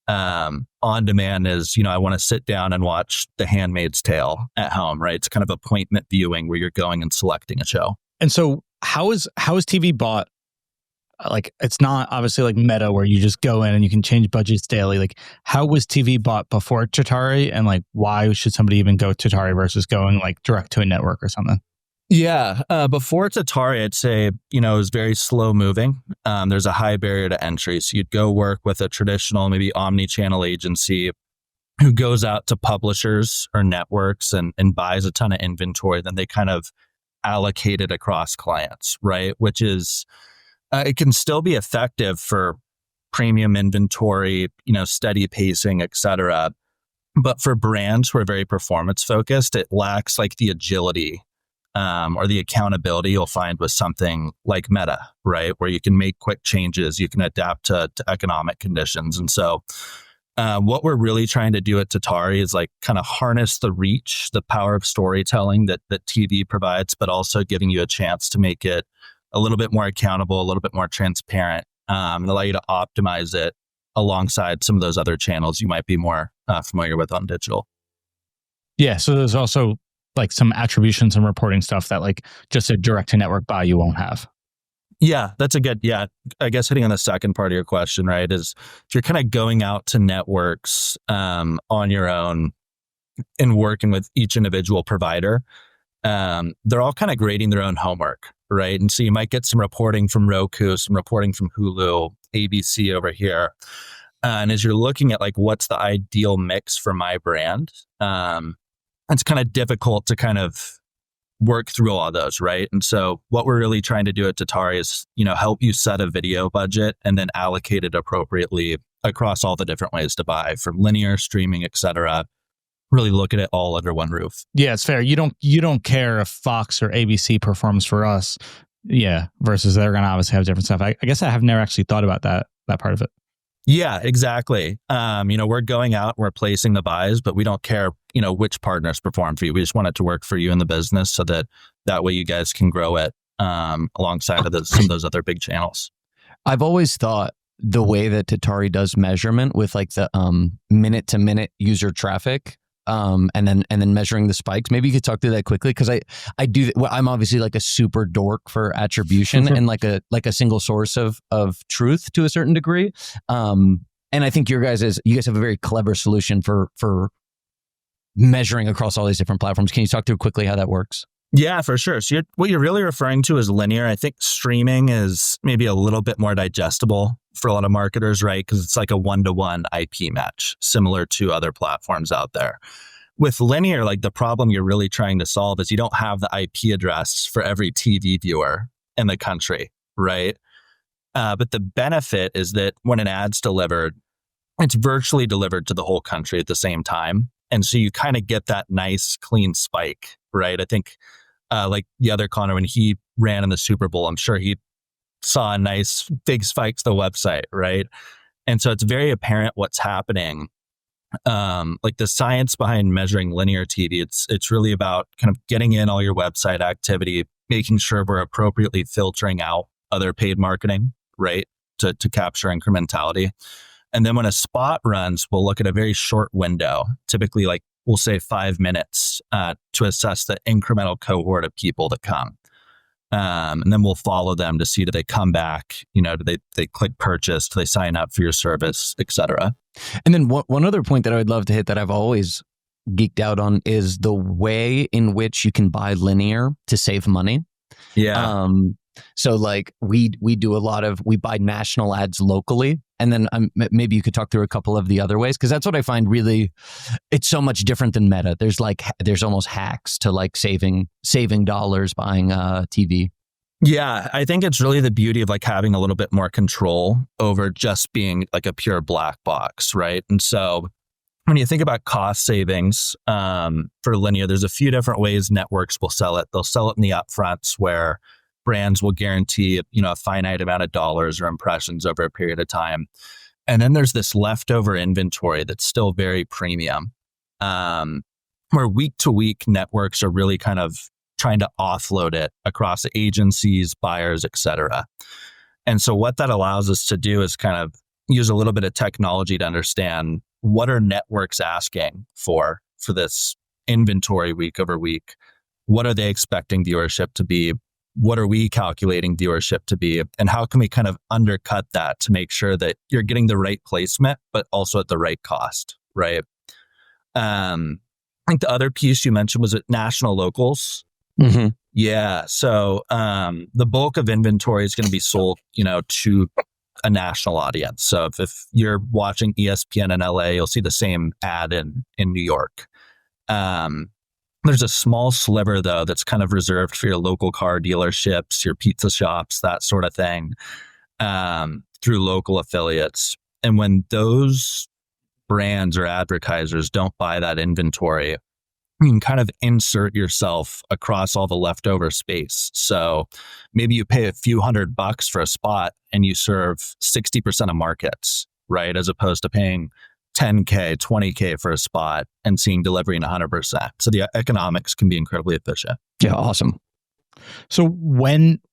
Speaker 4: On demand is, I want to sit down and watch The Handmaid's Tale at home, right? It's kind of appointment viewing where you're going and selecting a show.
Speaker 1: And so how is TV bought? Like, it's not obviously like Meta where you just go in and you can change budgets daily. Like, how was TV bought before Tatari? And like, why should somebody even go Tatari versus going like direct to a network or something?
Speaker 4: Yeah. Before Tatari, I'd say, it was very slow moving. There's a high barrier to entry. So you'd go work with a traditional, maybe omni-channel agency who goes out to publishers or networks and buys a ton of inventory. Then they kind of allocate it across clients, right? Which is, it can still be effective for premium inventory, steady pacing, et cetera. But for brands who are very performance focused, it lacks like the agility or the accountability you'll find with something like Meta, right? Where you can make quick changes, you can adapt to economic conditions. And so what we're really trying to do at Tatari is like kind of harness the reach, the power of storytelling that TV provides, but also giving you a chance to make it a little bit more accountable, a little bit more transparent, and allow you to optimize it alongside some of those other channels you might be more familiar with on digital.
Speaker 1: Yeah. So there's also like some attributions and reporting stuff that like just a direct to network buy you won't have.
Speaker 4: Yeah, that's a good, I guess hitting on the second part of your question, right, is if you're kind of going out to networks on your own and working with each individual provider, they're all kind of grading their own homework, right? And so you might get some reporting from Roku, some reporting from Hulu, ABC over here. And as you're looking at like, what's the ideal mix for my brand, it's kind of difficult to kind of work through all of those, right? And so what we're really trying to do at Tatari is, help you set a video budget and then allocate it appropriately across all the different ways to buy, from linear, streaming, et cetera. Really look at it all under one roof.
Speaker 1: Yeah, it's fair. You don't care if Fox or ABC performs for us. Yeah, versus they're going to obviously have different stuff. I guess I have never actually thought about that part of it.
Speaker 4: Yeah, exactly. We're going out, we're placing the buys, but we don't care, which partners perform for you. We just want it to work for you in the business so that way you guys can grow it alongside of some of those other big channels.
Speaker 3: I've always thought the way that Tatari does measurement with like the minute to minute user traffic, and then measuring the spikes. Maybe you could talk through that quickly, because I do. Well, I'm obviously like a super dork for attribution and like a single source of truth to a certain degree. And I think you guys have a very clever solution for measuring across all these different platforms. Can you talk through quickly how that works?
Speaker 4: Yeah, for sure. So what you're really referring to is linear. I think streaming is maybe a little bit more digestible for a lot of marketers, right? Because it's like a one-to-one IP match, similar to other platforms out there. With linear, like the problem you're really trying to solve is you don't have the IP address for every TV viewer in the country, right? But the benefit is that when an ad's delivered, it's virtually delivered to the whole country at the same time. And so you kind of get that nice, clean spike, right? I think like the other Connor, when he ran in the Super Bowl, I'm sure he saw a nice big spike to the website, right? And so it's very apparent what's happening. Like the science behind measuring linear TV, it's really about kind of getting in all your website activity, making sure we're appropriately filtering out other paid marketing, right? To capture incrementality. And then when a spot runs, we'll look at a very short window, typically like we'll say 5 minutes to assess the incremental cohort of people that come. And then we'll follow them to see, do they come back? You know, do they click purchase? Do they sign up for your service, et cetera?
Speaker 3: And then one other point that I would love to hit that I've always geeked out on is the way in which you can buy linear to save money.
Speaker 4: Yeah.
Speaker 3: So like we buy national ads locally, and then maybe you could talk through a couple of the other ways, because that's what I find really, it's so much different than Meta. There's almost hacks to like saving dollars buying TV.
Speaker 4: Yeah, I think it's really the beauty of like having a little bit more control over just being like a pure black box, right? And so when you think about cost savings for linear, there's a few different ways networks will sell it. They'll sell it in the upfronts where brands will guarantee, a finite amount of dollars or impressions over a period of time. And then there's this leftover inventory that's still very premium, where week to week networks are really kind of trying to offload it across agencies, buyers, et cetera. And so what that allows us to do is kind of use a little bit of technology to understand what are networks asking for this inventory week over week. What are they expecting viewership to be? What are we calculating viewership to be? And how can we kind of undercut that to make sure that you're getting the right placement, but also at the right cost, right? I think the other piece you mentioned was at national locals.
Speaker 3: Mm-hmm.
Speaker 4: Yeah. So the bulk of inventory is going to be sold, to a national audience. So if you're watching ESPN in LA, you'll see the same ad in New York. There's a small sliver, though, that's kind of reserved for your local car dealerships, your pizza shops, that sort of thing, through local affiliates. And when those brands or advertisers don't buy that inventory, you can kind of insert yourself across all the leftover space. So maybe you pay a few $100 for a spot and you serve 60% of markets, right? As opposed to paying $10K, $20K for a spot and seeing delivery in 100%. So the economics can be incredibly efficient.
Speaker 3: Yeah, awesome.
Speaker 1: So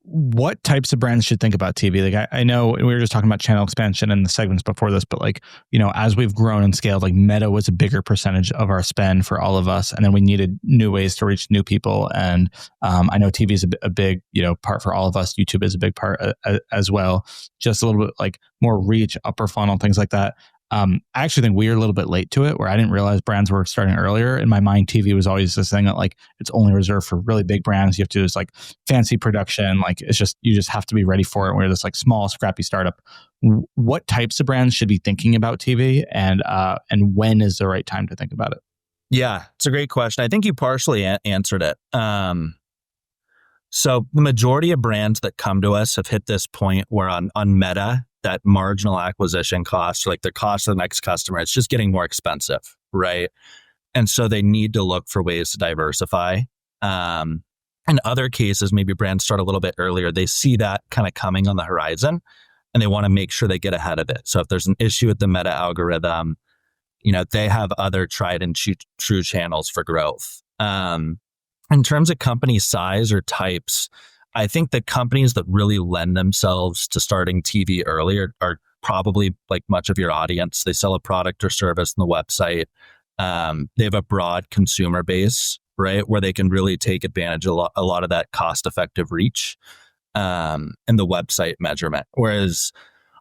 Speaker 1: what types of brands should think about TV? Like I know we were just talking about channel expansion in the segments before this, but like, as we've grown and scaled, like Meta was a bigger percentage of our spend for all of us. And then we needed new ways to reach new people. And I know TV is a big, part for all of us. YouTube is a big part as well. Just a little bit like more reach, upper funnel, things like that. I actually think we were a little bit late to it, where I didn't realize brands were starting earlier. In my mind, TV was always this thing that like it's only reserved for really big brands. You have to do this like fancy production. Like you just have to be ready for it. We're this like small, scrappy startup. What types of brands should be thinking about TV, and when is the right time to think about it?
Speaker 4: Yeah, it's a great question. I think you partially answered it. So the majority of brands that come to us have hit this point where on Meta, that marginal acquisition cost, like the cost of the next customer, it's just getting more expensive, right? And so they need to look for ways to diversify. In other cases, maybe brands start a little bit earlier. They see that kind of coming on the horizon and they want to make sure they get ahead of it. So if there's an issue with the Meta algorithm, they have other tried and true channels for growth. In terms of company size or types, I think the companies that really lend themselves to starting TV early are probably like much of your audience. They sell a product or service on the website. They have a broad consumer base, right, where they can really take advantage of a lot of that cost-effective reach and the website measurement. Whereas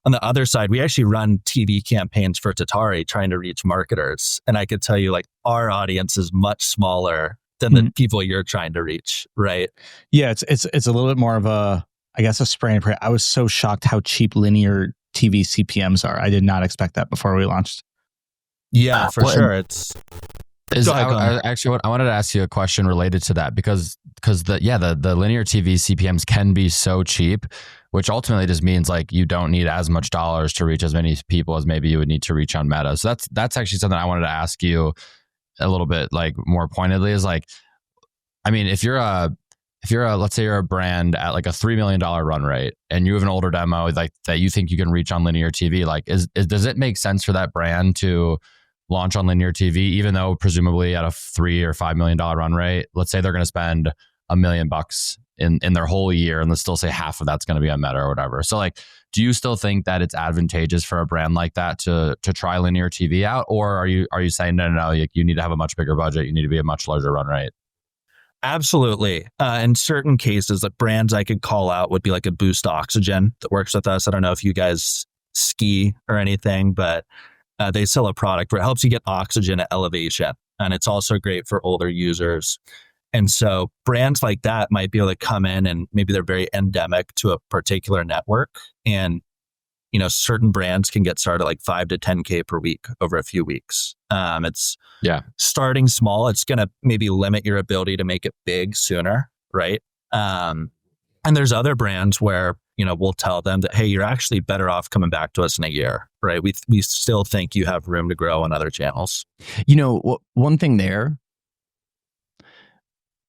Speaker 4: On the other side, we actually run TV campaigns for Tatari trying to reach marketers. And I could tell you, like, our audience is much smaller than the people you're trying to reach, right?
Speaker 1: Yeah, it's a little bit more of a, I guess, a spray and pray. I was so shocked how cheap linear TV CPMs are. I did not expect that before we launched.
Speaker 4: Yeah, for sure.
Speaker 2: I wanted to ask you a question related to that because the linear TV CPMs can be so cheap, which ultimately just means like you don't need as much dollars to reach as many people as maybe you would need to reach on Meta. So that's actually something I wanted to ask you a little bit like more pointedly is like, I mean, if you're let's say you're a brand at like a $3 million run rate and you have an older demo like that you think you can reach on linear TV, like does it make sense for that brand to launch on linear TV, even though presumably at a $3 or $5 million run rate, let's say they're going to spend $1 million in their whole year, and let's still say half of that's going to be on Meta or whatever. So like, do you still think that it's advantageous for a brand like that to try linear TV out, or are you saying no, like you need to have a much bigger budget, you need to be a much larger run rate?
Speaker 4: Absolutely. In certain cases, like brands I could call out would be like a Boost Oxygen that works with us. I don't know if you guys ski or anything, but they sell a product where it helps you get oxygen at elevation. And it's also great for older users. And so brands like that might be able to come in and maybe they're very endemic to a particular network. And, you know, certain brands can get started like 5 to 10K per week over a few weeks. It's starting small. It's going to maybe limit your ability to make it big sooner, right? And there's other brands where, you know, we'll tell them that, hey, you're actually better off coming back to us in a year, right? We still think you have room to grow on other channels.
Speaker 3: You know, one thing there,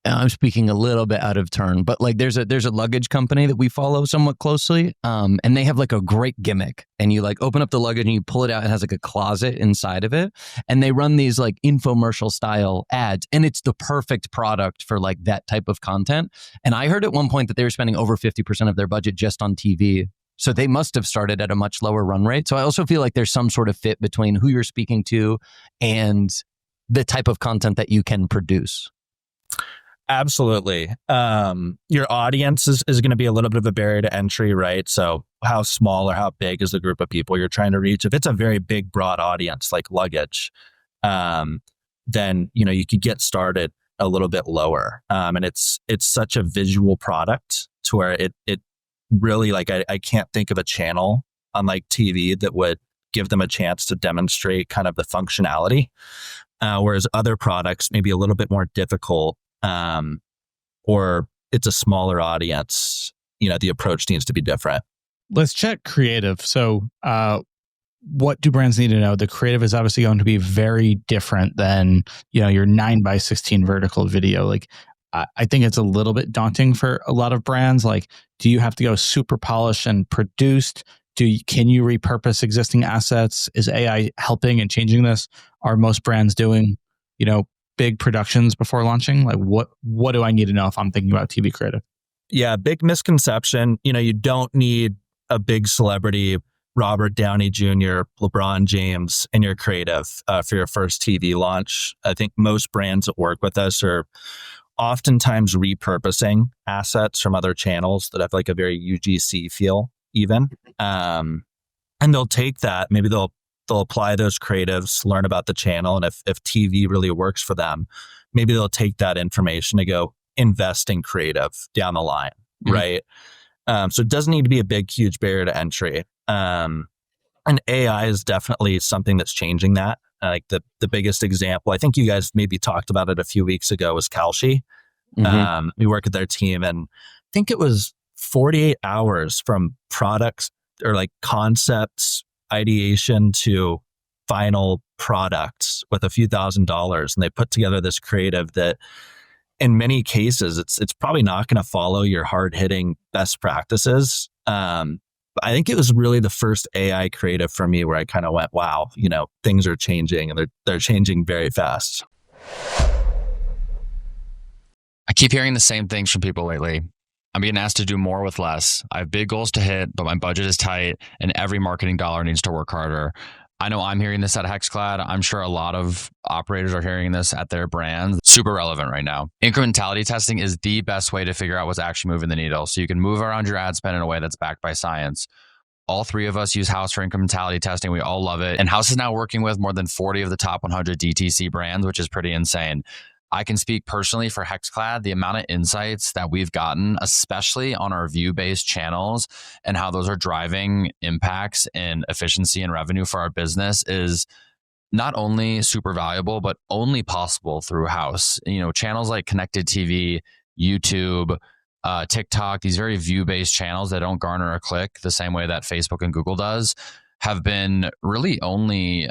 Speaker 3: I'm speaking a little bit out of turn, but like there's a luggage company that we follow somewhat closely, and they have like a great gimmick. And you like open up the luggage and you pull it out, and it has like a closet inside of it, and they run these like infomercial style ads, and it's the perfect product for like that type of content. And I heard at one point that they were spending over 50% of their budget just on TV. So they must have started at a much lower run rate. So I also feel like there's some sort of fit between who you're speaking to and the type of content that you can produce.
Speaker 4: Absolutely. Your audience is going to be a little bit of a barrier to entry, right? So how small or how big is the group of people you're trying to reach? If it's a very big, broad audience like luggage, then, you know, you could get started a little bit lower. And it's such a visual product to where it really, like, I can't think of a channel on like TV that would give them a chance to demonstrate kind of the functionality. Whereas other products may be a little bit more difficult, or it's a smaller audience, you know, the approach needs to be different.
Speaker 1: Let's check creative. So, what do brands need to know? The creative is obviously going to be very different than, you know, your 9:16 vertical video. Like, I think it's a little bit daunting for a lot of brands. Like, do you have to go super polished and produced? Can you repurpose existing assets? Is AI helping and changing this? Are most brands doing, you know, big productions before launching? Like, what do I need to know if I'm thinking about TV creative?
Speaker 4: Yeah, big misconception. You know, you don't need a big celebrity, Robert Downey Jr., LeBron James, in your creative for your first TV launch. I think most brands that work with us are oftentimes repurposing assets from other channels that have like a very UGC feel even. And they'll take that, maybe they'll apply those creatives, learn about the channel. And if TV really works for them, maybe they'll take that information to go invest in creative down the line, right? So it doesn't need to be a big, huge barrier to entry. And AI is definitely something that's changing that. Like the biggest example, I think you guys maybe talked about it a few weeks ago, was Kalshi. We work with their team, and I think it was 48 hours from products or like concepts, ideation to final products with a few $1,000s. And they put together this creative that in many cases, it's probably not going to follow your hard hitting best practices. But I think it was really the first AI creative for me where I kind of went, wow, you know, things are changing, and they're changing very fast.
Speaker 2: I keep hearing the same things from people lately. I'm being asked to do more with less. I have big goals to hit, but my budget is tight and every marketing dollar needs to work harder. I know I'm hearing this at HexClad. I'm sure a lot of operators are hearing this at their brands. Super relevant right now. Incrementality testing is the best way to figure out what's actually moving the needle, so you can move around your ad spend in a way that's backed by science. All three of us use House for incrementality testing. We all love it. And House is now working with more than 40 of the top 100 DTC brands, which is pretty insane. I can speak personally for Hexclad, the amount of insights that we've gotten, especially on our view-based channels and how those are driving impacts in efficiency and revenue for our business is not only super valuable, but only possible through House. Channels like Connected TV, YouTube, TikTok, these very view-based channels that don't garner a click the same way that Facebook and Google does, have been really only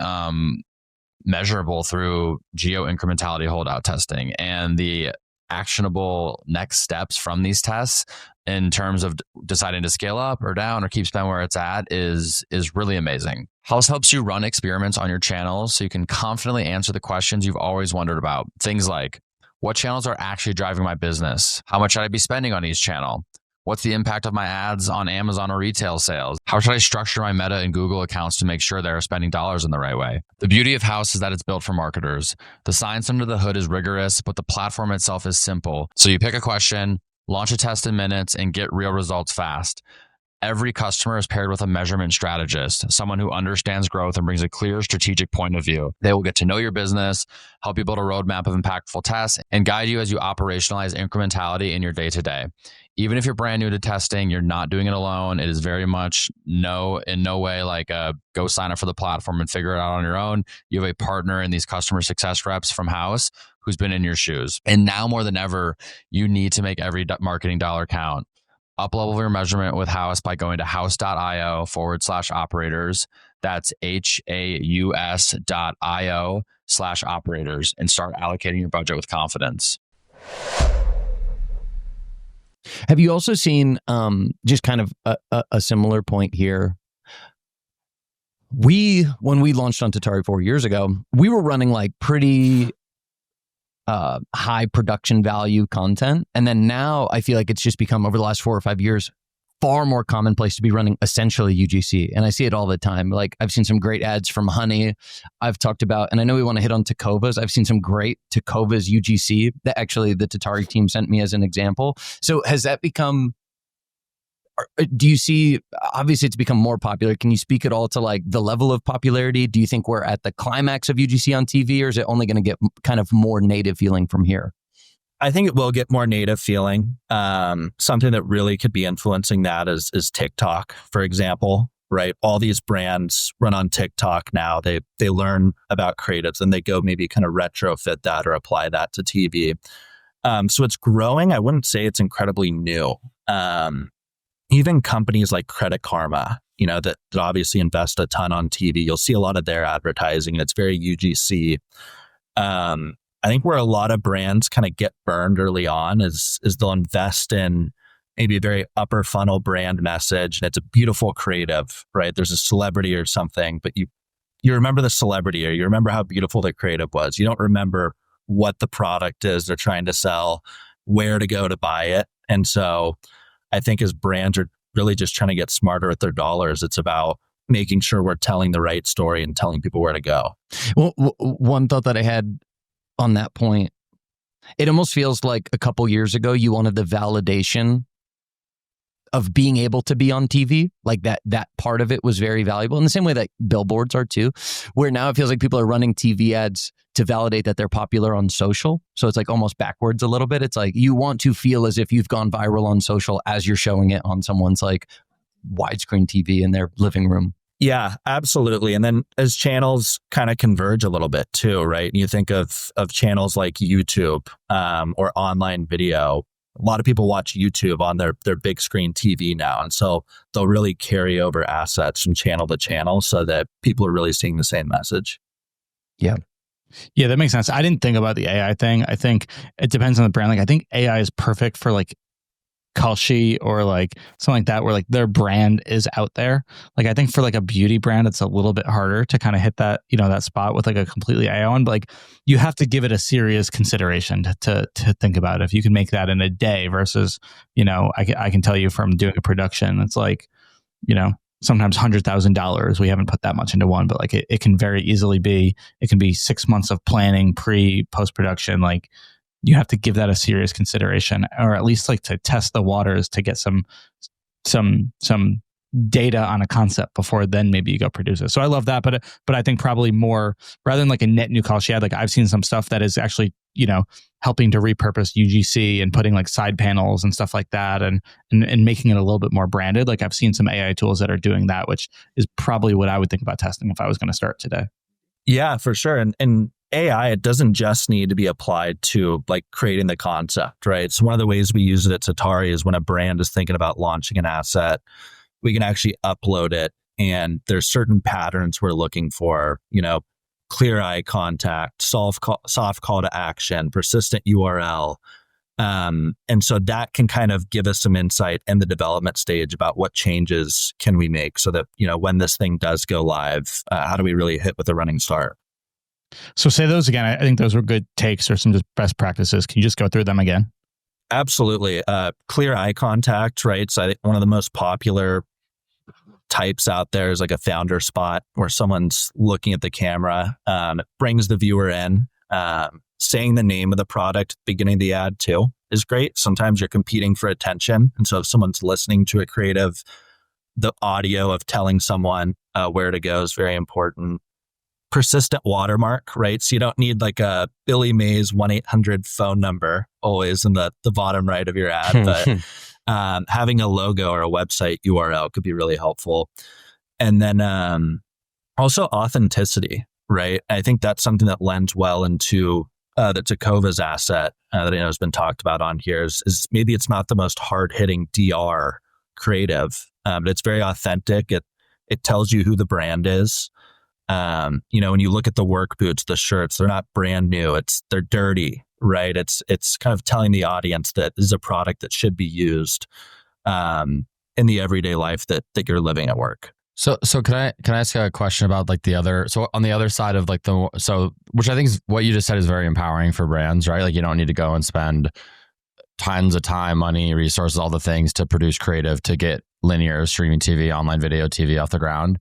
Speaker 2: measurable through geo incrementality holdout testing. And the actionable next steps from these tests in terms of deciding to scale up or down or keep spend where it's at is really amazing. House helps you run experiments on your channels so you can confidently answer the questions you've always wondered about. Things like, what channels are actually driving my business? How much should I be spending on each channel? What's the impact of my ads on Amazon or retail sales? How should I structure my Meta and Google accounts to make sure they're spending dollars in the right way? The beauty of House is that it's built for marketers. The science under the hood is rigorous, but the platform itself is simple. So you pick a question, launch a test in minutes, and get real results fast. Every customer is paired with a measurement strategist, someone who understands growth and brings a clear strategic point of view. They will get to know your business, help you build a roadmap of impactful tests, and guide you as you operationalize incrementality in your day-to-day. Even if you're brand new to testing, you're not doing it alone. It is very much in no way like a go sign up for the platform and figure it out on your own. You have a partner in these customer success reps from House who's been in your shoes. And now more than ever, you need to make every marketing dollar count. Up-level your measurement with House by going to house.io/operators. That's HAUS.io/operators and start allocating your budget with confidence.
Speaker 3: Have you also seen just kind of a similar point here? When we launched on Tatari 4 years ago, we were running like pretty high production value content. And then now I feel like it's just become, over the last 4 or 5 years, far more commonplace to be running essentially UGC. And I see it all the time. Like, I've seen some great ads from Honey. I've talked about, and I know we want to hit on Takova's. I've seen some great Takova's UGC that actually the Tatari team sent me as an example. So has that become, do you see, obviously it's become more popular. Can you speak at all to like the level of popularity? Do you think we're at the climax of UGC on TV, or is it only going to get kind of more native feeling from here?
Speaker 4: I think it will get more native feeling. Something that really could be influencing that is TikTok, for example, right? All these brands run on TikTok now. They learn about creatives and they go maybe kind of retrofit that or apply that to TV. So it's growing. I wouldn't say it's incredibly new. Even companies like Credit Karma, that obviously invest a ton on TV, you'll see a lot of their advertising, and it's very UGC. I think where a lot of brands kind of get burned early on is they'll invest in maybe a very upper funnel brand message, and it's a beautiful creative, right? There's a celebrity or something, but you remember the celebrity, or you remember how beautiful the creative was. You don't remember what the product is they're trying to sell, where to go to buy it. And so I think as brands are really just trying to get smarter with their dollars, it's about making sure we're telling the right story and telling people where to go.
Speaker 3: Well, one thought that I had on that point, it almost feels like a couple years ago, you wanted the validation of being able to be on TV. Like that part of it was very valuable in the same way that billboards are too, where now it feels like people are running TV ads to validate that they're popular on social. So it's like almost backwards a little bit. It's like you want to feel as if you've gone viral on social as you're showing it on someone's like widescreen TV in their living room.
Speaker 4: Yeah, absolutely. And then as channels kind of converge a little bit too, right? And you think of channels like YouTube or online video. A lot of people watch YouTube on their big screen TV now. And so they'll really carry over assets from channel to channel so that people are really seeing the same message.
Speaker 3: Yeah.
Speaker 1: Yeah, that makes sense. I didn't think about the AI thing. I think it depends on the brand. Like, I think AI is perfect for like Kalshi or like something like that, where like their brand is out there. Like, I think for like a beauty brand, it's a little bit harder to kind of hit that, that spot with like a completely AI one. But like, you have to give it a serious consideration to think about if you can make that in a day versus, I can tell you from doing a production, it's like, sometimes $100,000. We haven't put that much into one, but like it can very easily be, it can be 6 months of planning, post-production. Like, you have to give that a serious consideration, or at least like to test the waters to get some data on a concept before then maybe you go produce it. So I love that, but I think probably more rather than like a net new call she had, like I've seen some stuff that is actually, helping to repurpose UGC and putting like side panels and stuff like that and making it a little bit more branded. Like I've seen some AI tools that are doing that, which is probably what I would think about testing if I was going to start today.
Speaker 4: Yeah, for sure. And AI, it doesn't just need to be applied to like creating the concept, right? So one of the ways we use it at Tatari is when a brand is thinking about launching an asset, we can actually upload it, and there's certain patterns we're looking for, clear eye contact, soft call to action, persistent URL. And so that can kind of give us some insight in the development stage about what changes can we make so that, when this thing does go live, how do we really hit with a running start?
Speaker 1: So say those again. I think those were good takes or some just best practices. Can you just go through them again?
Speaker 4: Absolutely. Clear eye contact, right? So I think one of the most popular types out there is like a founder spot where someone's looking at the camera. It brings the viewer in. Saying the name of the product at the beginning of the ad too is great. Sometimes you're competing for attention. And so if someone's listening to a creative, the audio of telling someone where to go is very important. Persistent watermark, right? So you don't need like a Billy Mays 1-800 phone number always in the bottom right of your ad, but having a logo or a website URL could be really helpful. And then also authenticity, right? I think that's something that lends well into the Takova's asset that I know has been talked about on here is maybe it's not the most hard-hitting DR creative, but it's very authentic. It tells you who the brand is. When you look at the work boots, the shirts, they're not brand new. They're dirty, right? It's kind of telling the audience that this is a product that should be used in the everyday life that you're living at work.
Speaker 2: So can I ask a question about like so on the other side of like which I think is what you just said is very empowering for brands, right? Like you don't need to go and spend tons of time, money, resources, all the things to produce creative to get linear streaming TV, online video TV off the ground.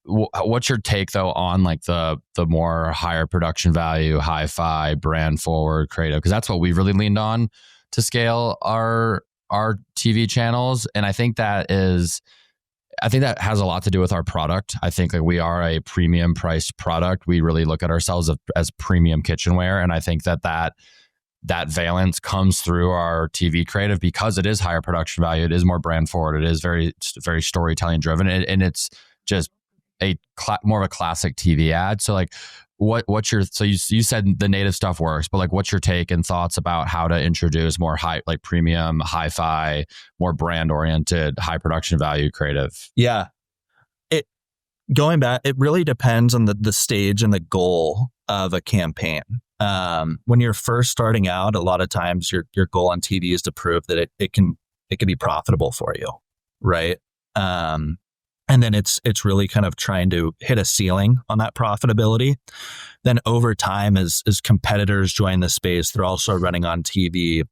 Speaker 2: What's your take though on like the more higher production value, hi-fi, brand forward creative? Because that's what we've really leaned on to scale our TV channels, and I think that has a lot to do with our product. I think like we are a premium priced product. We really look at ourselves as premium kitchenware, and I think that valence comes through our TV creative because it is higher production value. It is more brand forward. It is very very storytelling driven, and it's just more of a classic TV ad. So like you said the native stuff works, but like what's your take and thoughts about how to introduce more premium, hi-fi, more brand oriented, high production value creative?
Speaker 4: Yeah. Going back, it really depends on the stage and the goal of a campaign. When you're first starting out, a lot of times your goal on TV is to prove that it can be profitable for you. Right. And then it's really kind of trying to hit a ceiling on that profitability. Then over time, as competitors join the space, they're also running on TV.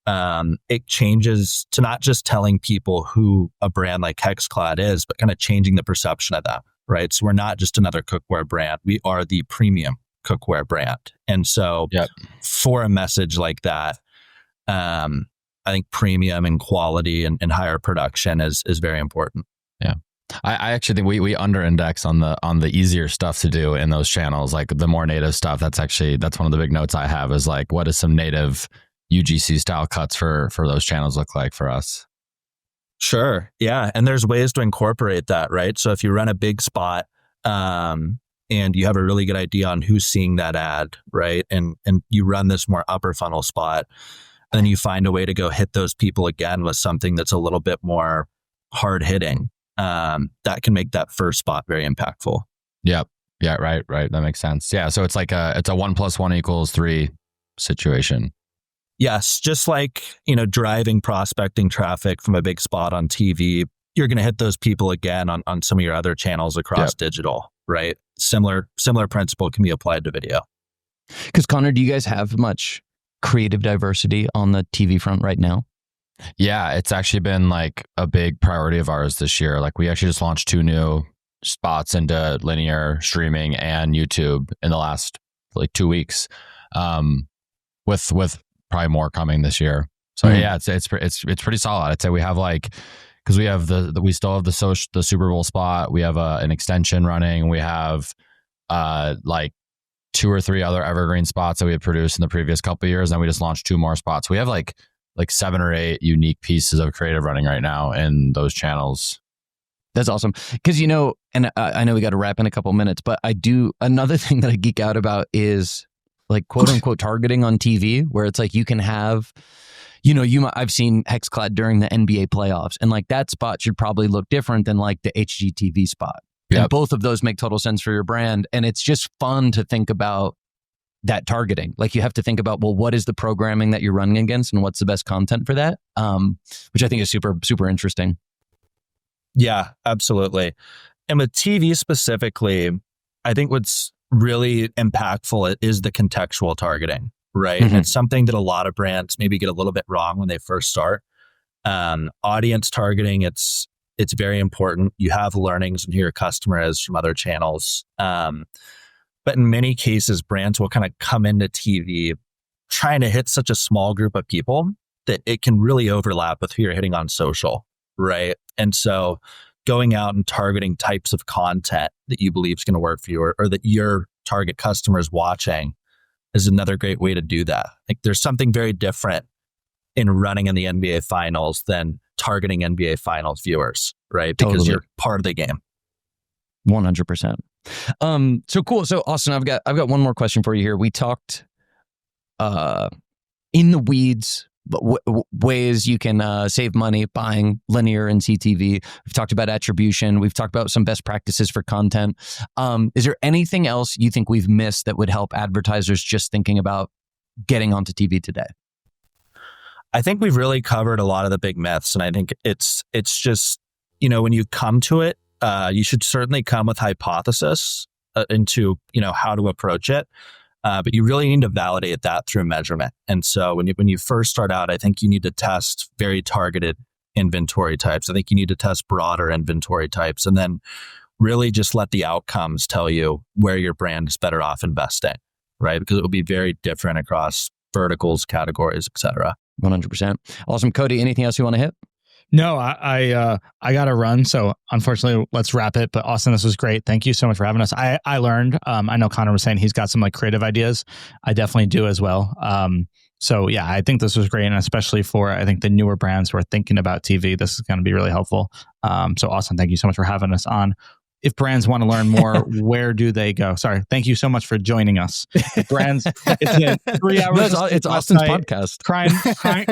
Speaker 4: It changes to not just telling people who a brand like Hexclad is, but kind of changing the perception of them, right? So we're not just another cookware brand. We are the premium cookware brand. And so for a message like that, I think premium and quality and higher production is very important.
Speaker 2: Yeah. I actually think we under index on the easier stuff to do in those channels, like the more native stuff. That's one of the big notes I have is like, what does some native UGC style cuts for those channels look like for us?
Speaker 4: Sure. Yeah. And there's ways to incorporate that, right? So if you run a big spot and you have a really good idea on who's seeing that ad, right? And you run this more upper funnel spot, and then you find a way to go hit those people again with something that's a little bit more hard hitting. That can make that first spot very impactful.
Speaker 2: Yep. Yeah. Right. That makes sense. Yeah. So it's like it's a 1 + 1 = 3 situation.
Speaker 4: Yes. Just like, driving prospecting traffic from a big spot on TV, you're going to hit those people again on some of your other channels across digital, right? Similar principle can be applied to video.
Speaker 3: Because Connor, do you guys have much creative diversity on the TV front right now?
Speaker 2: Yeah, it's actually been like a big priority of ours this year. Like we actually just launched 2 new spots into linear streaming and YouTube in the last like 2 weeks, with probably more coming this year. So yeah, it's pretty solid. I'd say we have like because we have we still have the Super Bowl spot. We have an extension running. We have like 2 or 3 other evergreen spots that we had produced in the previous couple of years, and we just launched 2 more spots. We have like 7 or 8 unique pieces of creative running right now in those channels.
Speaker 3: That's awesome. Because, and I know we got to wrap in a couple minutes, but another thing that I geek out about is like quote unquote targeting on TV, where it's like you can have, I've seen Hexclad during the NBA playoffs, and like that spot should probably look different than like the HGTV spot. Yep. And both of those make total sense for your brand. And it's just fun to think about that targeting. Like you have to think about, well, what is the programming that you're running against and what's the best content for that? Which I think is super, super interesting.
Speaker 4: Yeah, absolutely. And with TV specifically, I think what's really impactful is the contextual targeting, right? Mm-hmm. It's something that a lot of brands maybe get a little bit wrong when they first start. Audience targeting, it's very important. You have learnings from who your customer is from other channels. But in many cases, brands will kind of come into TV trying to hit such a small group of people that it can really overlap with who you're hitting on social, right? And so going out and targeting types of content that you believe is going to work for you or that your target customer is watching is another great way to do that. Like there's something very different in running in the NBA Finals than targeting NBA Finals viewers, right? Because you're part of the game.
Speaker 3: 100%. So cool. So Austin, I've got one more question for you here. We talked in the weeds, ways you can save money buying linear and CTV. We've talked about attribution. We've talked about some best practices for content. Is there anything else you think we've missed that would help advertisers just thinking about getting onto TV today?
Speaker 4: I think we've really covered a lot of the big myths, and I think it's just, when you come to it, you should certainly come with hypothesis into, how to approach it. But you really need to validate that through measurement. And so when you first start out, I think you need to test very targeted inventory types. I think you need to test broader inventory types, and then really just let the outcomes tell you where your brand is better off investing, right? Because it will be very different across verticals, categories, et cetera.
Speaker 3: 100%. Awesome. Cody, anything else you want to hit?
Speaker 1: No, I got to run. So unfortunately, let's wrap it. But Austin, this was great. Thank you so much for having us. I learned, I know Connor was saying he's got some like creative ideas. I definitely do as well. So yeah, I think this was great. And especially for, I think the newer brands who are thinking about TV, this is going to be really helpful. So Austin, thank you so much for having us on. If brands want to learn more, where do they go? Sorry. Thank you so much for joining us. If brands, it's 3 hours.
Speaker 3: No, it's Austin's podcast.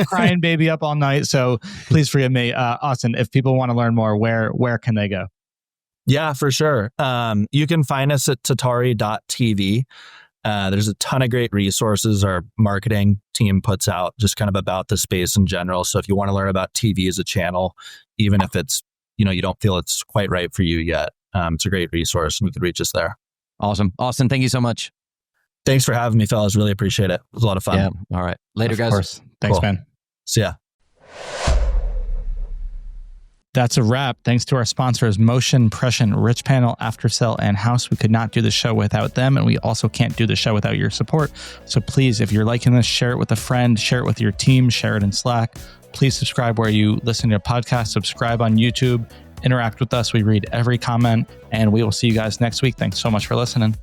Speaker 1: Crying baby up all night. So please forgive me. Austin, if people want to learn more, where can they go?
Speaker 4: Yeah, for sure. You can find us at Tatari.tv. There's a ton of great resources our marketing team puts out just kind of about the space in general. So if you want to learn about TV as a channel, even if it's, you don't feel it's quite right for you yet, it's a great resource and you can reach us there.
Speaker 3: Awesome. Austin, thank you so much.
Speaker 4: Thanks for having me, fellas. Really appreciate it. It was a lot of fun.
Speaker 3: Yeah. All right. Later, guys.
Speaker 1: Of course. Thanks,
Speaker 4: cool.
Speaker 1: man.
Speaker 4: See ya.
Speaker 1: That's a wrap. Thanks to our sponsors, Motion, Prescient, Rich Panel, Aftercell, and House. We could not do the show without them, and we also can't do the show without your support. So please, if you're liking this, share it with a friend, share it with your team, share it in Slack. Please subscribe where you listen to your podcast, subscribe on YouTube, interact with us. We read every comment, and we will see you guys next week. Thanks so much for listening.